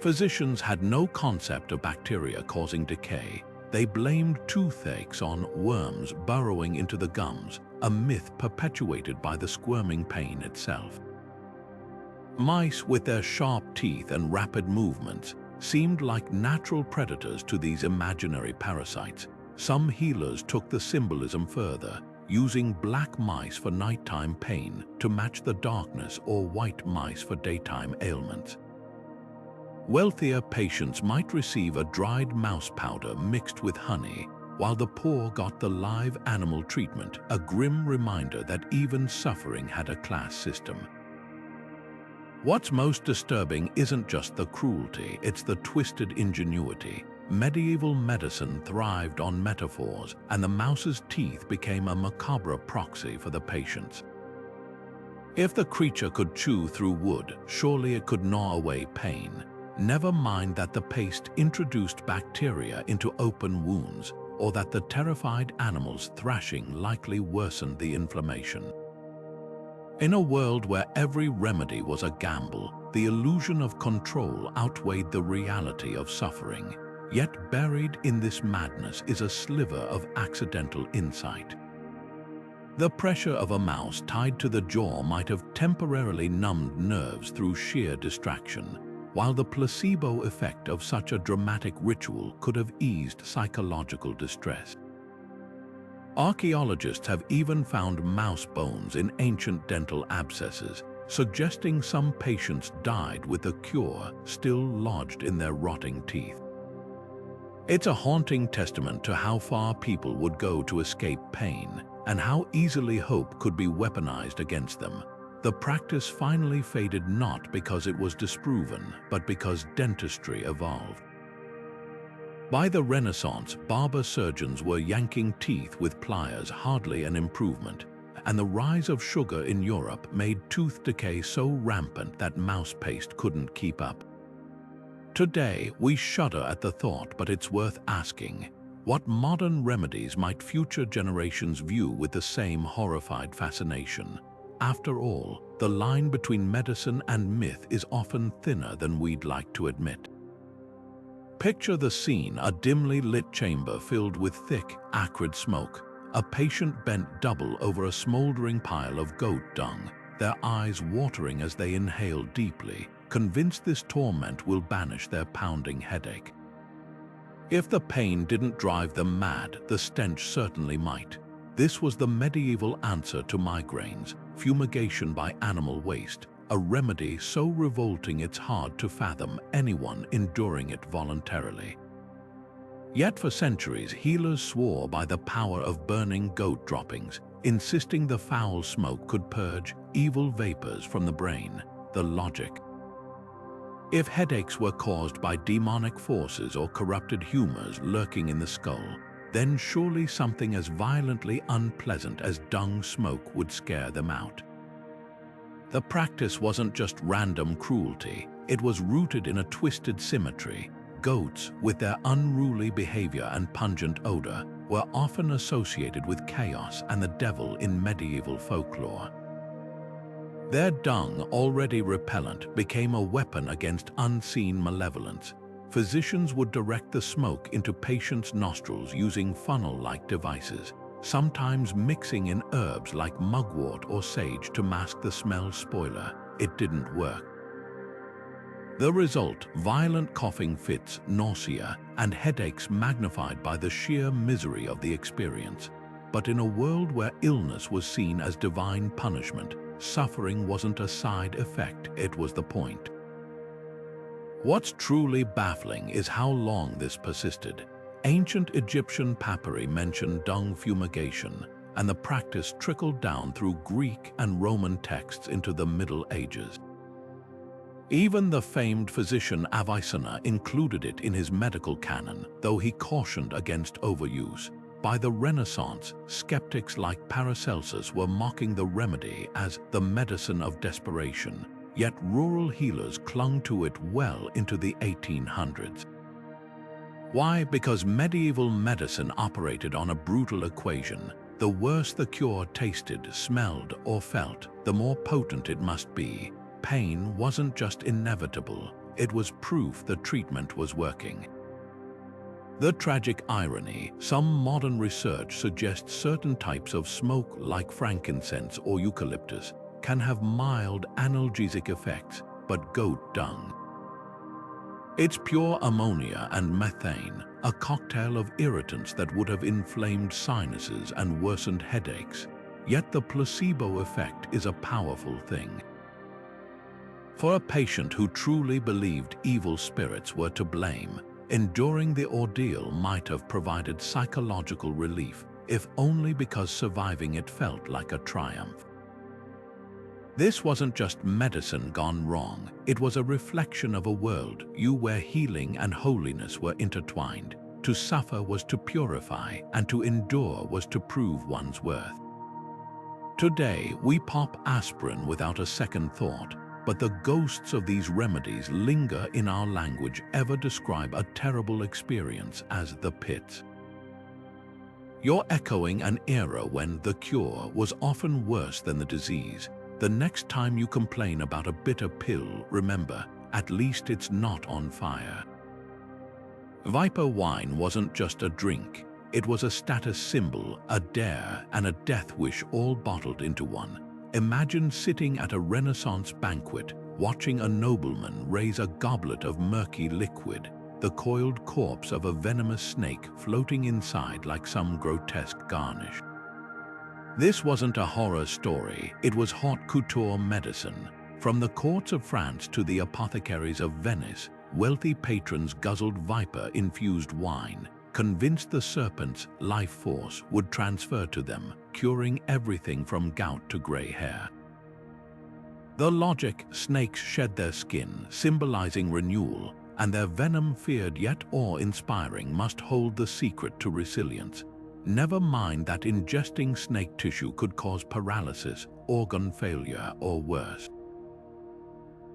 Physicians had no concept of bacteria causing decay. They blamed toothaches on worms burrowing into the gums, a myth perpetuated by the squirming pain itself. Mice, with their sharp teeth and rapid movements, seemed like natural predators to these imaginary parasites. Some healers took the symbolism further, using black mice for nighttime pain to match the darkness, or white mice for daytime ailments. Wealthier patients might receive a dried mouse powder mixed with honey, while the poor got the live animal treatment, a grim reminder that even suffering had a class system. What's most disturbing isn't just the cruelty, it's the twisted ingenuity. Medieval medicine thrived on metaphors, and the mouse's teeth became a macabre proxy for the patients. If the creature could chew through wood, surely it could gnaw away pain. Never mind that the paste introduced bacteria into open wounds, or that the terrified animal's thrashing likely worsened the inflammation. In a world where every remedy was a gamble, the illusion of control outweighed the reality of suffering. Yet buried in this madness is a sliver of accidental insight. The pressure of a mouse tied to the jaw might have temporarily numbed nerves through sheer distraction, while the placebo effect of such a dramatic ritual could have eased psychological distress. Archaeologists have even found mouse bones in ancient dental abscesses, suggesting some patients died with the cure still lodged in their rotting teeth. It's a haunting testament to how far people would go to escape pain, and how easily hope could be weaponized against them. The practice finally faded not because it was disproven, but because dentistry evolved. By the Renaissance, barber surgeons were yanking teeth with pliers, hardly an improvement, and the rise of sugar in Europe made tooth decay so rampant that mouse paste couldn't keep up. Today, we shudder at the thought, but it's worth asking, what modern remedies might future generations view with the same horrified fascination? After all, the line between medicine and myth is often thinner than we'd like to admit. Picture the scene: a dimly lit chamber filled with thick, acrid smoke, a patient bent double over a smoldering pile of goat dung, their eyes watering as they inhale deeply, convinced this torment will banish their pounding headache. If the pain didn't drive them mad, the stench certainly might. This was the medieval answer to migraines: fumigation by animal waste, a remedy so revolting it's hard to fathom anyone enduring it voluntarily. Yet for centuries, healers swore by the power of burning goat droppings, insisting the foul smoke could purge evil vapors from the brain. The logic: if headaches were caused by demonic forces or corrupted humors lurking in the skull, then surely something as violently unpleasant as dung smoke would scare them out. The practice wasn't just random cruelty, it was rooted in a twisted symmetry. Goats, with their unruly behavior and pungent odor, were often associated with chaos and the devil in medieval folklore. Their dung, already repellent, became a weapon against unseen malevolence. Physicians would direct the smoke into patients' nostrils using funnel-like devices, sometimes mixing in herbs like mugwort or sage to mask the smell spoiler. It didn't work. The result: violent coughing fits, nausea, and headaches magnified by the sheer misery of the experience. But in a world where illness was seen as divine punishment, suffering wasn't a side effect, it was the point. What's truly baffling is how long this persisted. Ancient Egyptian papyri mentioned dung fumigation, and the practice trickled down through Greek and Roman texts into the Middle Ages. Even the famed physician Avicenna included it in his medical canon, though he cautioned against overuse. By the Renaissance, skeptics like Paracelsus were mocking the remedy as the medicine of desperation, yet rural healers clung to it well into the 1800s. Why? Because medieval medicine operated on a brutal equation. The worse the cure tasted, smelled, or felt, the more potent it must be. Pain wasn't just inevitable, it was proof the treatment was working. The tragic irony: some modern research suggests certain types of smoke, like frankincense or eucalyptus, can have mild analgesic effects, but goat dung, it's pure ammonia and methane, a cocktail of irritants that would have inflamed sinuses and worsened headaches. Yet the placebo effect is a powerful thing. For a patient who truly believed evil spirits were to blame, enduring the ordeal might have provided psychological relief, if only because surviving it felt like a triumph. This wasn't just medicine gone wrong, it was a reflection of a world where healing and holiness were intertwined. To suffer was to purify, and to endure was to prove one's worth. Today, we pop aspirin without a second thought, but the ghosts of these remedies linger in our language, ever describe a terrible experience as the pits. You're echoing an era when the cure was often worse than the disease. The next time you complain about a bitter pill, remember, at least it's not on fire. Viper wine wasn't just a drink. It was a status symbol, a dare, and a death wish all bottled into one. Imagine sitting at a Renaissance banquet, watching a nobleman raise a goblet of murky liquid, the coiled corpse of a venomous snake floating inside like some grotesque garnish. This wasn't a horror story, it was haute couture medicine. From the courts of France to the apothecaries of Venice, wealthy patrons guzzled viper-infused wine, convinced the serpent's life force would transfer to them, curing everything from gout to gray hair. The logic: snakes shed their skin, symbolizing renewal, and their venom, feared yet awe-inspiring, must hold the secret to resilience. Never mind that ingesting snake tissue could cause paralysis, organ failure, or worse.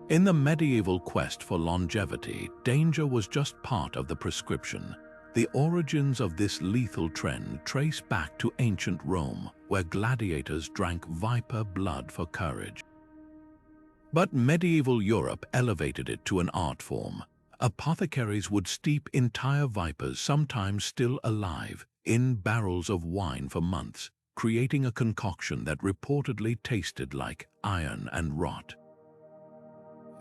In the medieval quest for longevity, danger was just part of the prescription. The origins of this lethal trend trace back to ancient Rome, where gladiators drank viper blood for courage. But medieval Europe elevated it to an art form. Apothecaries would steep entire vipers, sometimes still alive, in barrels of wine for months, creating a concoction that reportedly tasted like iron and rot.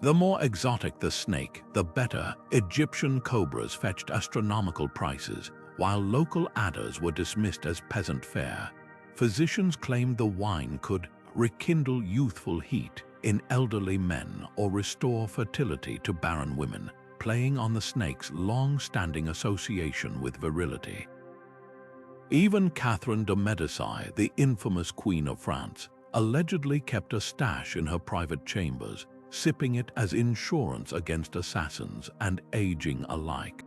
The more exotic the snake, the better. Egyptian cobras fetched astronomical prices, while local adders were dismissed as peasant fare. Physicians claimed the wine could rekindle youthful heat in elderly men or restore fertility to barren women, playing on the snake's long-standing association with virility. Even Catherine de Medici, the infamous Queen of France, allegedly kept a stash in her private chambers, sipping it as insurance against assassins and aging alike.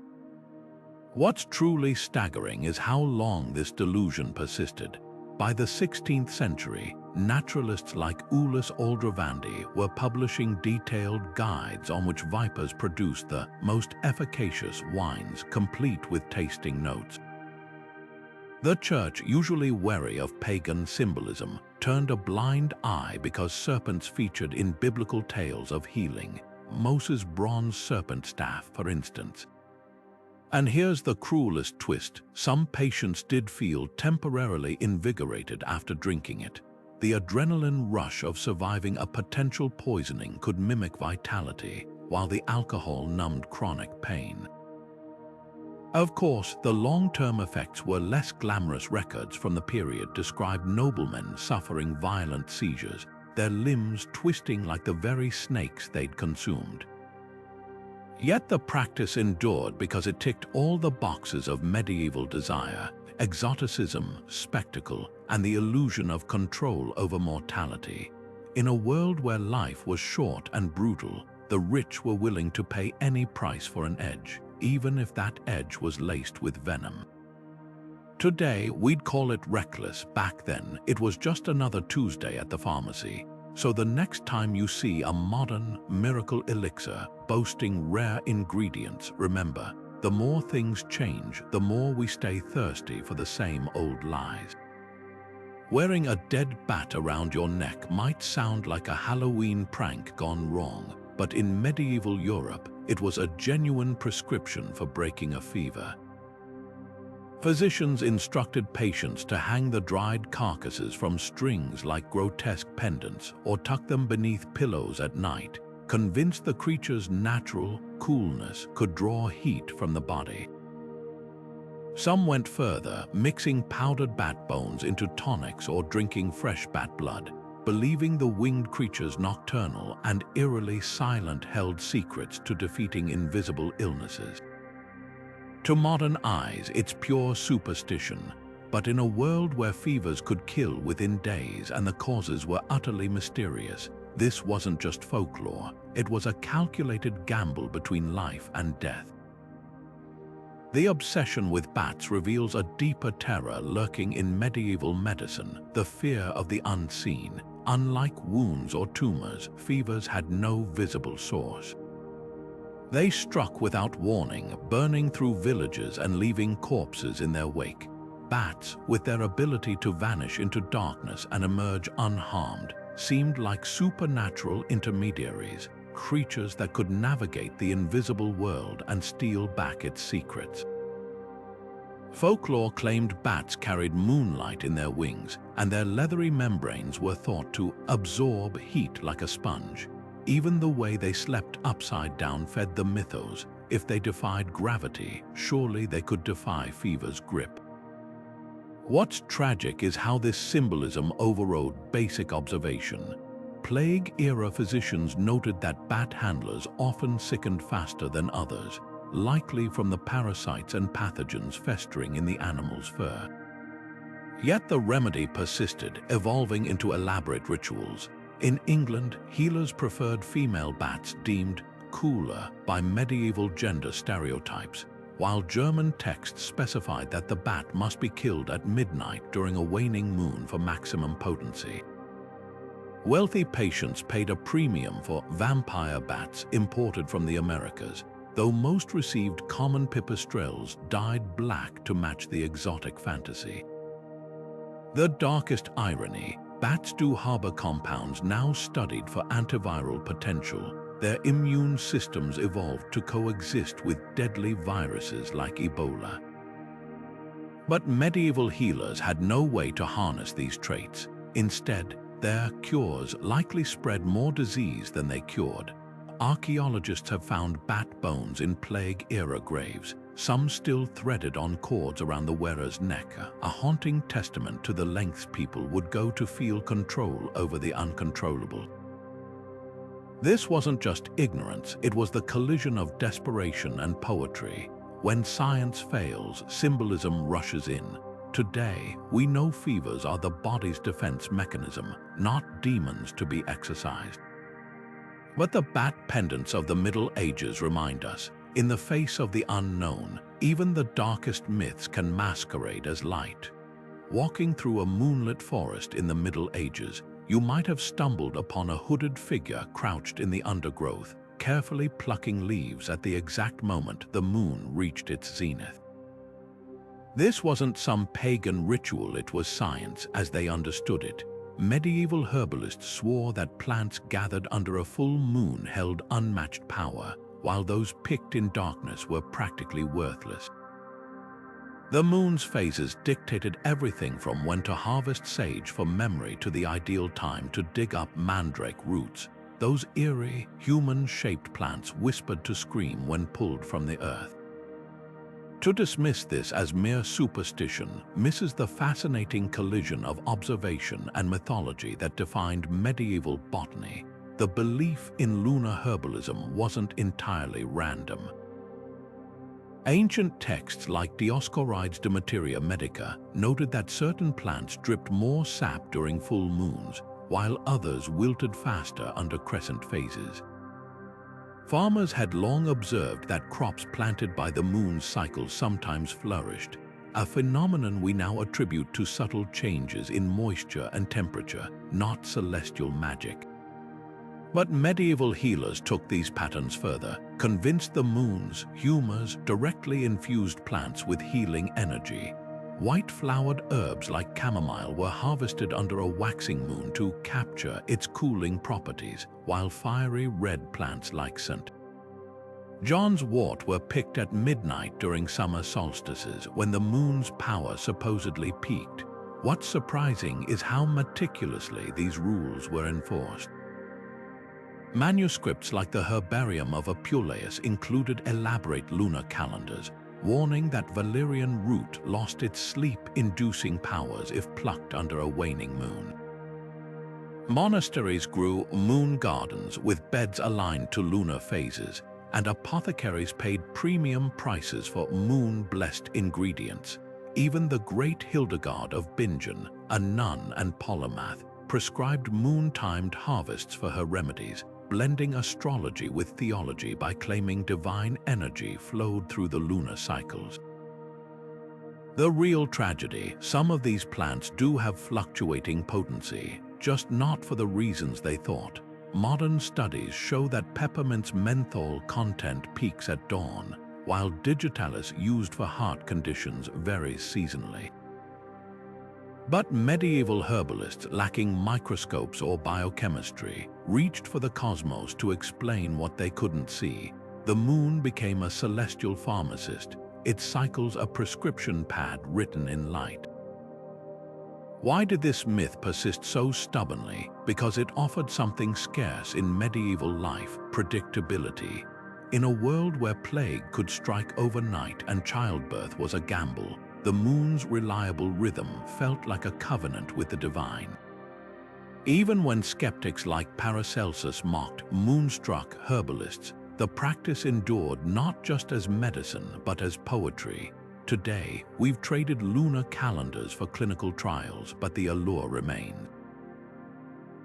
What's truly staggering is how long this delusion persisted. By the 16th century, naturalists like Ulus Aldrovandi were publishing detailed guides on which vipers produced the most efficacious wines, complete with tasting notes. The church, usually wary of pagan symbolism, turned a blind eye because serpents featured in biblical tales of healing, Moses' bronze serpent staff, for instance. And here's the cruelest twist: some patients did feel temporarily invigorated after drinking it. The adrenaline rush of surviving a potential poisoning could mimic vitality, while the alcohol numbed chronic pain. Of course, the long-term effects were less glamorous. Records from the period described noblemen suffering violent seizures, their limbs twisting like the very snakes they'd consumed. Yet the practice endured because it ticked all the boxes of medieval desire: exoticism, spectacle, and the illusion of control over mortality. In a world where life was short and brutal, the rich were willing to pay any price for an edge, even if that edge was laced with venom. Today, we'd call it reckless. Back then, it was just another Tuesday at the pharmacy. So the next time you see a modern miracle elixir boasting rare ingredients, remember, the more things change, the more we stay thirsty for the same old lies. Wearing a dead bat around your neck might sound like a Halloween prank gone wrong, but in medieval Europe, it was a genuine prescription for breaking a fever. Physicians instructed patients to hang the dried carcasses from strings like grotesque pendants or tuck them beneath pillows at night, convinced the creature's natural coolness could draw heat from the body. Some went further, mixing powdered bat bones into tonics or drinking fresh bat blood, believing the winged creature's nocturnal and eerily silent held secrets to defeating invisible illnesses. To modern eyes, it's pure superstition, but in a world where fevers could kill within days and the causes were utterly mysterious, this wasn't just folklore, it was a calculated gamble between life and death. The obsession with bats reveals a deeper terror lurking in medieval medicine: the fear of the unseen. Unlike wounds or tumors, fevers had no visible source. They struck without warning, burning through villages and leaving corpses in their wake. Bats, with their ability to vanish into darkness and emerge unharmed, seemed like supernatural intermediaries, creatures that could navigate the invisible world and steal back its secrets. Folklore claimed bats carried moonlight in their wings, and their leathery membranes were thought to absorb heat like a sponge. Even the way they slept upside down fed the mythos. If they defied gravity, surely they could defy fever's grip. What's tragic is how this symbolism overrode basic observation. Plague-era physicians noted that bat handlers often sickened faster than others, likely from the parasites and pathogens festering in the animal's fur. Yet the remedy persisted, evolving into elaborate rituals. In England, healers preferred female bats deemed cooler by medieval gender stereotypes, while German texts specified that the bat must be killed at midnight during a waning moon for maximum potency. Wealthy patients paid a premium for vampire bats imported from the Americas, though most received common pipistrelles dyed black to match the exotic fantasy. The darkest irony, bats do harbor compounds now studied for antiviral potential. Their immune systems evolved to coexist with deadly viruses like Ebola. But medieval healers had no way to harness these traits. Instead, their cures likely spread more disease than they cured. Archaeologists have found bat bones in plague-era graves, some still threaded on cords around the wearer's neck, a haunting testament to the lengths people would go to feel control over the uncontrollable. This wasn't just ignorance, it was the collision of desperation and poetry. When science fails, symbolism rushes in. Today, we know fevers are the body's defense mechanism, not demons to be exorcised. But the bat pendants of the Middle Ages remind us, in the face of the unknown, even the darkest myths can masquerade as light. Walking through a moonlit forest in the Middle Ages, you might have stumbled upon a hooded figure crouched in the undergrowth, carefully plucking leaves at the exact moment the moon reached its zenith. This wasn't some pagan ritual, it was science as they understood it. Medieval herbalists swore that plants gathered under a full moon held unmatched power, while those picked in darkness were practically worthless. The moon's phases dictated everything from when to harvest sage for memory to the ideal time to dig up mandrake roots. Those eerie, human-shaped plants whispered to scream when pulled from the earth. To dismiss this as mere superstition misses the fascinating collision of observation and mythology that defined medieval botany. The belief in lunar herbalism wasn't entirely random. Ancient texts like Dioscorides de Materia Medica noted that certain plants dripped more sap during full moons, while others wilted faster under crescent phases. Farmers had long observed that crops planted by the moon's cycle sometimes flourished, a phenomenon we now attribute to subtle changes in moisture and temperature, not celestial magic. But medieval healers took these patterns further, convinced the moon's humors directly infused plants with healing energy. White-flowered herbs like chamomile were harvested under a waxing moon to capture its cooling properties, while fiery red plants like St. John's wort were picked at midnight during summer solstices when the moon's power supposedly peaked. What's surprising is how meticulously these rules were enforced. Manuscripts like the Herbarium of Apuleius included elaborate lunar calendars, warning that valerian root lost its sleep-inducing powers if plucked under a waning moon. Monasteries grew moon gardens with beds aligned to lunar phases, and apothecaries paid premium prices for moon-blessed ingredients. Even the great Hildegard of Bingen, a nun and polymath, prescribed moon-timed harvests for her remedies, blending astrology with theology by claiming divine energy flowed through the lunar cycles. The real tragedy, some of these plants do have fluctuating potency, just not for the reasons they thought. Modern studies show that peppermint's menthol content peaks at dawn, while digitalis used for heart conditions varies seasonally. But medieval herbalists lacking microscopes or biochemistry reached for the cosmos to explain what they couldn't see. The moon became a celestial pharmacist, its cycles a prescription pad written in light. Why did this myth persist so stubbornly? Because it offered something scarce in medieval life: predictability. In a world where plague could strike overnight and childbirth was a gamble, the moon's reliable rhythm felt like a covenant with the divine. Even when skeptics like Paracelsus mocked moonstruck herbalists, the practice endured not just as medicine but as poetry. Today, we've traded lunar calendars for clinical trials, but the allure remains.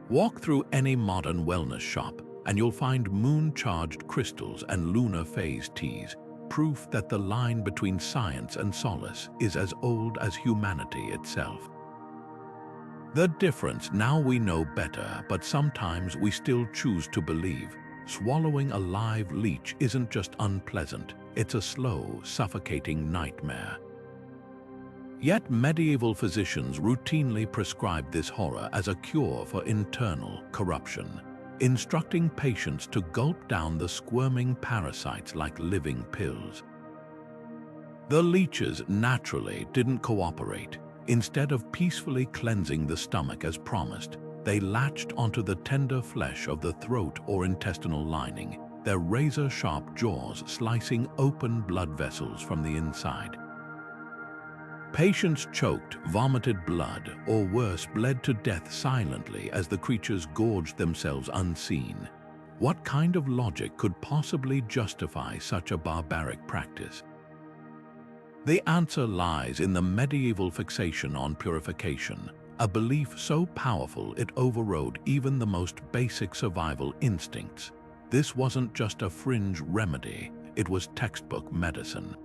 Walk through any modern wellness shop, and you'll find moon-charged crystals and lunar phase teas, proof that the line between science and solace is as old as humanity itself. The difference: now we know better, but sometimes we still choose to believe. Swallowing a live leech isn't just unpleasant, it's a slow, suffocating nightmare. Yet medieval physicians routinely prescribed this horror as a cure for internal corruption, instructing patients to gulp down the squirming parasites like living pills. The leeches naturally didn't cooperate. Instead of peacefully cleansing the stomach as promised, they latched onto the tender flesh of the throat or intestinal lining, their razor-sharp jaws slicing open blood vessels from the inside. Patients choked, vomited blood, or worse, bled to death silently as the creatures gorged themselves unseen. What kind of logic could possibly justify such a barbaric practice? The answer lies in the medieval fixation on purification, a belief so powerful it overrode even the most basic survival instincts. This wasn't just a fringe remedy, it was textbook medicine.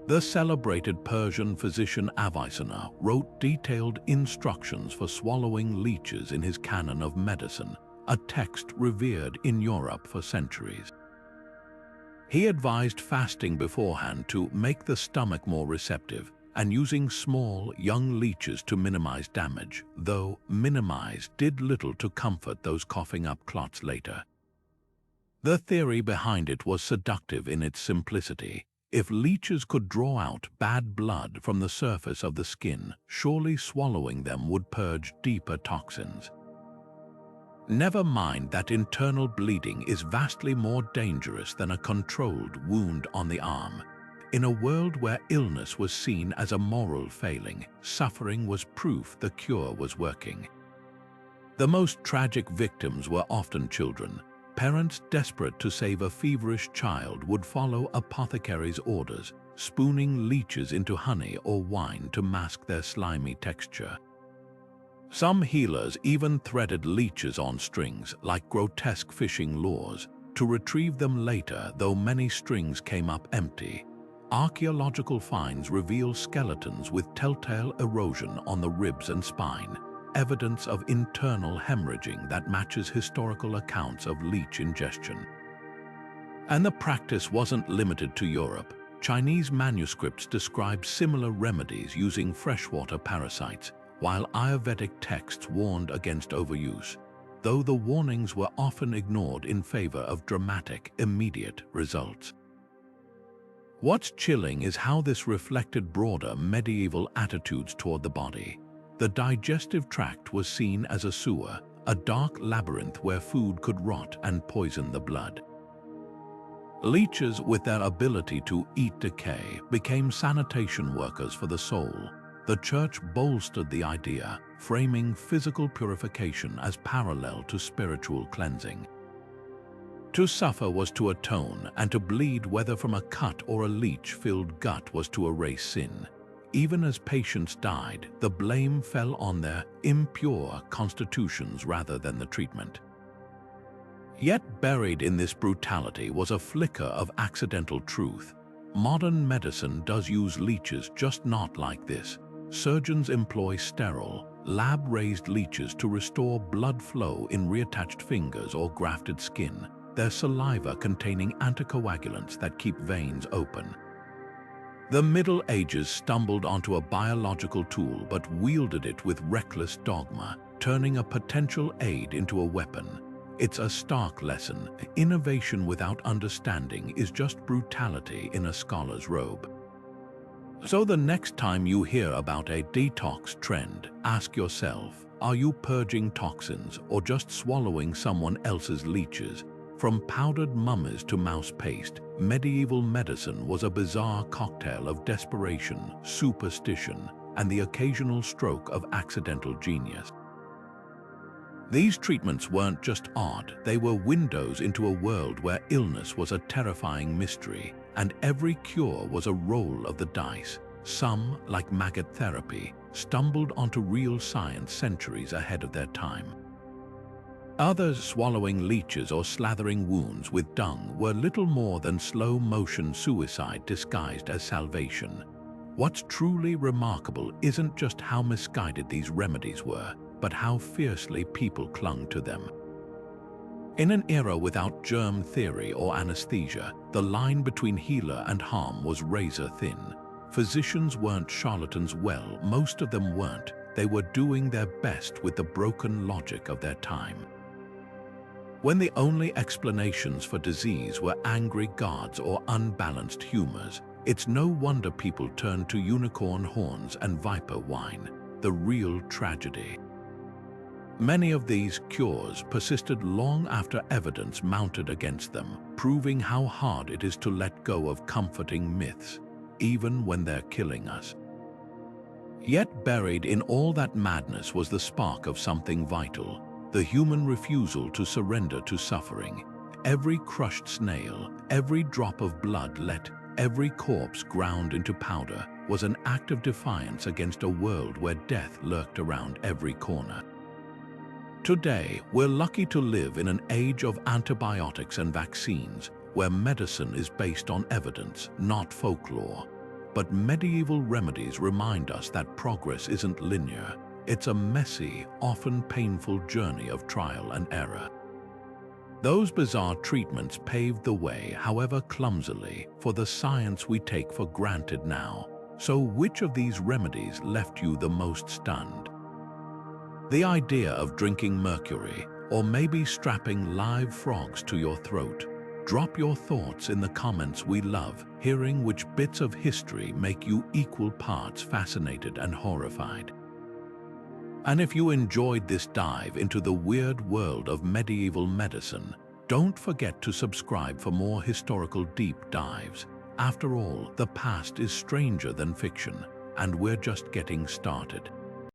The celebrated Persian physician Avicenna wrote detailed instructions for swallowing leeches in his Canon of Medicine, a text revered in Europe for centuries. He advised fasting beforehand to make the stomach more receptive, and using small, young leeches to minimize damage, though minimize did little to comfort those coughing up clots later. The theory behind it was seductive in its simplicity. If leeches could draw out bad blood from the surface of the skin, surely swallowing them would purge deeper toxins. Never mind that internal bleeding is vastly more dangerous than a controlled wound on the arm. In a world where illness was seen as a moral failing, suffering was proof the cure was working. The most tragic victims were often children. Parents desperate to save a feverish child would follow apothecaries' orders, spooning leeches into honey or wine to mask their slimy texture. Some healers even threaded leeches on strings, like grotesque fishing lures, to retrieve them later, though many strings came up empty. Archaeological finds reveal skeletons with telltale erosion on the ribs and spine, evidence of internal hemorrhaging that matches historical accounts of leech ingestion. And the practice wasn't limited to Europe. Chinese manuscripts describe similar remedies using freshwater parasites, while Ayurvedic texts warned against overuse, though the warnings were often ignored in favor of dramatic, immediate results. What's chilling is how this reflected broader medieval attitudes toward the body. The digestive tract was seen as a sewer, a dark labyrinth where food could rot and poison the blood. Leeches, with their ability to eat decay, became sanitation workers for the soul. The Church bolstered the idea, framing physical purification as parallel to spiritual cleansing. To suffer was to atone, and to bleed, whether from a cut or a leech-filled gut, was to erase sin. Even as patients died, the blame fell on their impure constitutions rather than the treatment. Yet buried in this brutality was a flicker of accidental truth. Modern medicine does use leeches, just not like this. Surgeons employ sterile, lab-raised leeches to restore blood flow in reattached fingers or grafted skin, their saliva containing anticoagulants that keep veins open. The Middle Ages stumbled onto a biological tool but wielded it with reckless dogma, turning a potential aid into a weapon. It's a stark lesson. Innovation without understanding is just brutality in a scholar's robe. So the next time you hear about a detox trend, ask yourself, are you purging toxins or just swallowing someone else's leeches? From powdered mummies to mouse paste, medieval medicine was a bizarre cocktail of desperation, superstition, and the occasional stroke of accidental genius. These treatments weren't just art, they were windows into a world where illness was a terrifying mystery, and every cure was a roll of the dice. Some, like Maggot therapy, stumbled onto real science centuries ahead of their time. Others, swallowing leeches or slathering wounds with dung, were little more than slow-motion suicide disguised as salvation. What's truly remarkable isn't just how misguided these remedies were, but how fiercely people clung to them. In an era without germ theory or anesthesia, the line between healer and harm was razor-thin. Physicians weren't charlatans, well, most of them weren't. They were doing their best with the broken logic of their time. When the only explanations for disease were angry gods or unbalanced humors, it's no wonder people turned to unicorn horns and viper wine, the real tragedy. Many of these cures persisted long after evidence mounted against them, proving how hard it is to let go of comforting myths, even when they're killing us. Yet buried in all that madness was the spark of something vital, the human refusal to surrender to suffering. Every crushed snail, every drop of blood let, every corpse ground into powder was an act of defiance against a world where death lurked around every corner. Today, we're lucky to live in an age of antibiotics and vaccines, where medicine is based on evidence, not folklore. But medieval remedies remind us that progress isn't linear. It's a messy, often painful journey of trial and error. Those bizarre treatments paved the way, however clumsily, for the science we take for granted now. So which of these remedies left you the most stunned? The idea of drinking mercury, or maybe strapping live frogs to your throat? Drop your thoughts in the comments. We love hearing which bits of history make you equal parts fascinated and horrified. And if you enjoyed this dive into the weird world of medieval medicine, don't forget to subscribe for more historical deep dives. After all, the past is stranger than fiction, and we're just getting started.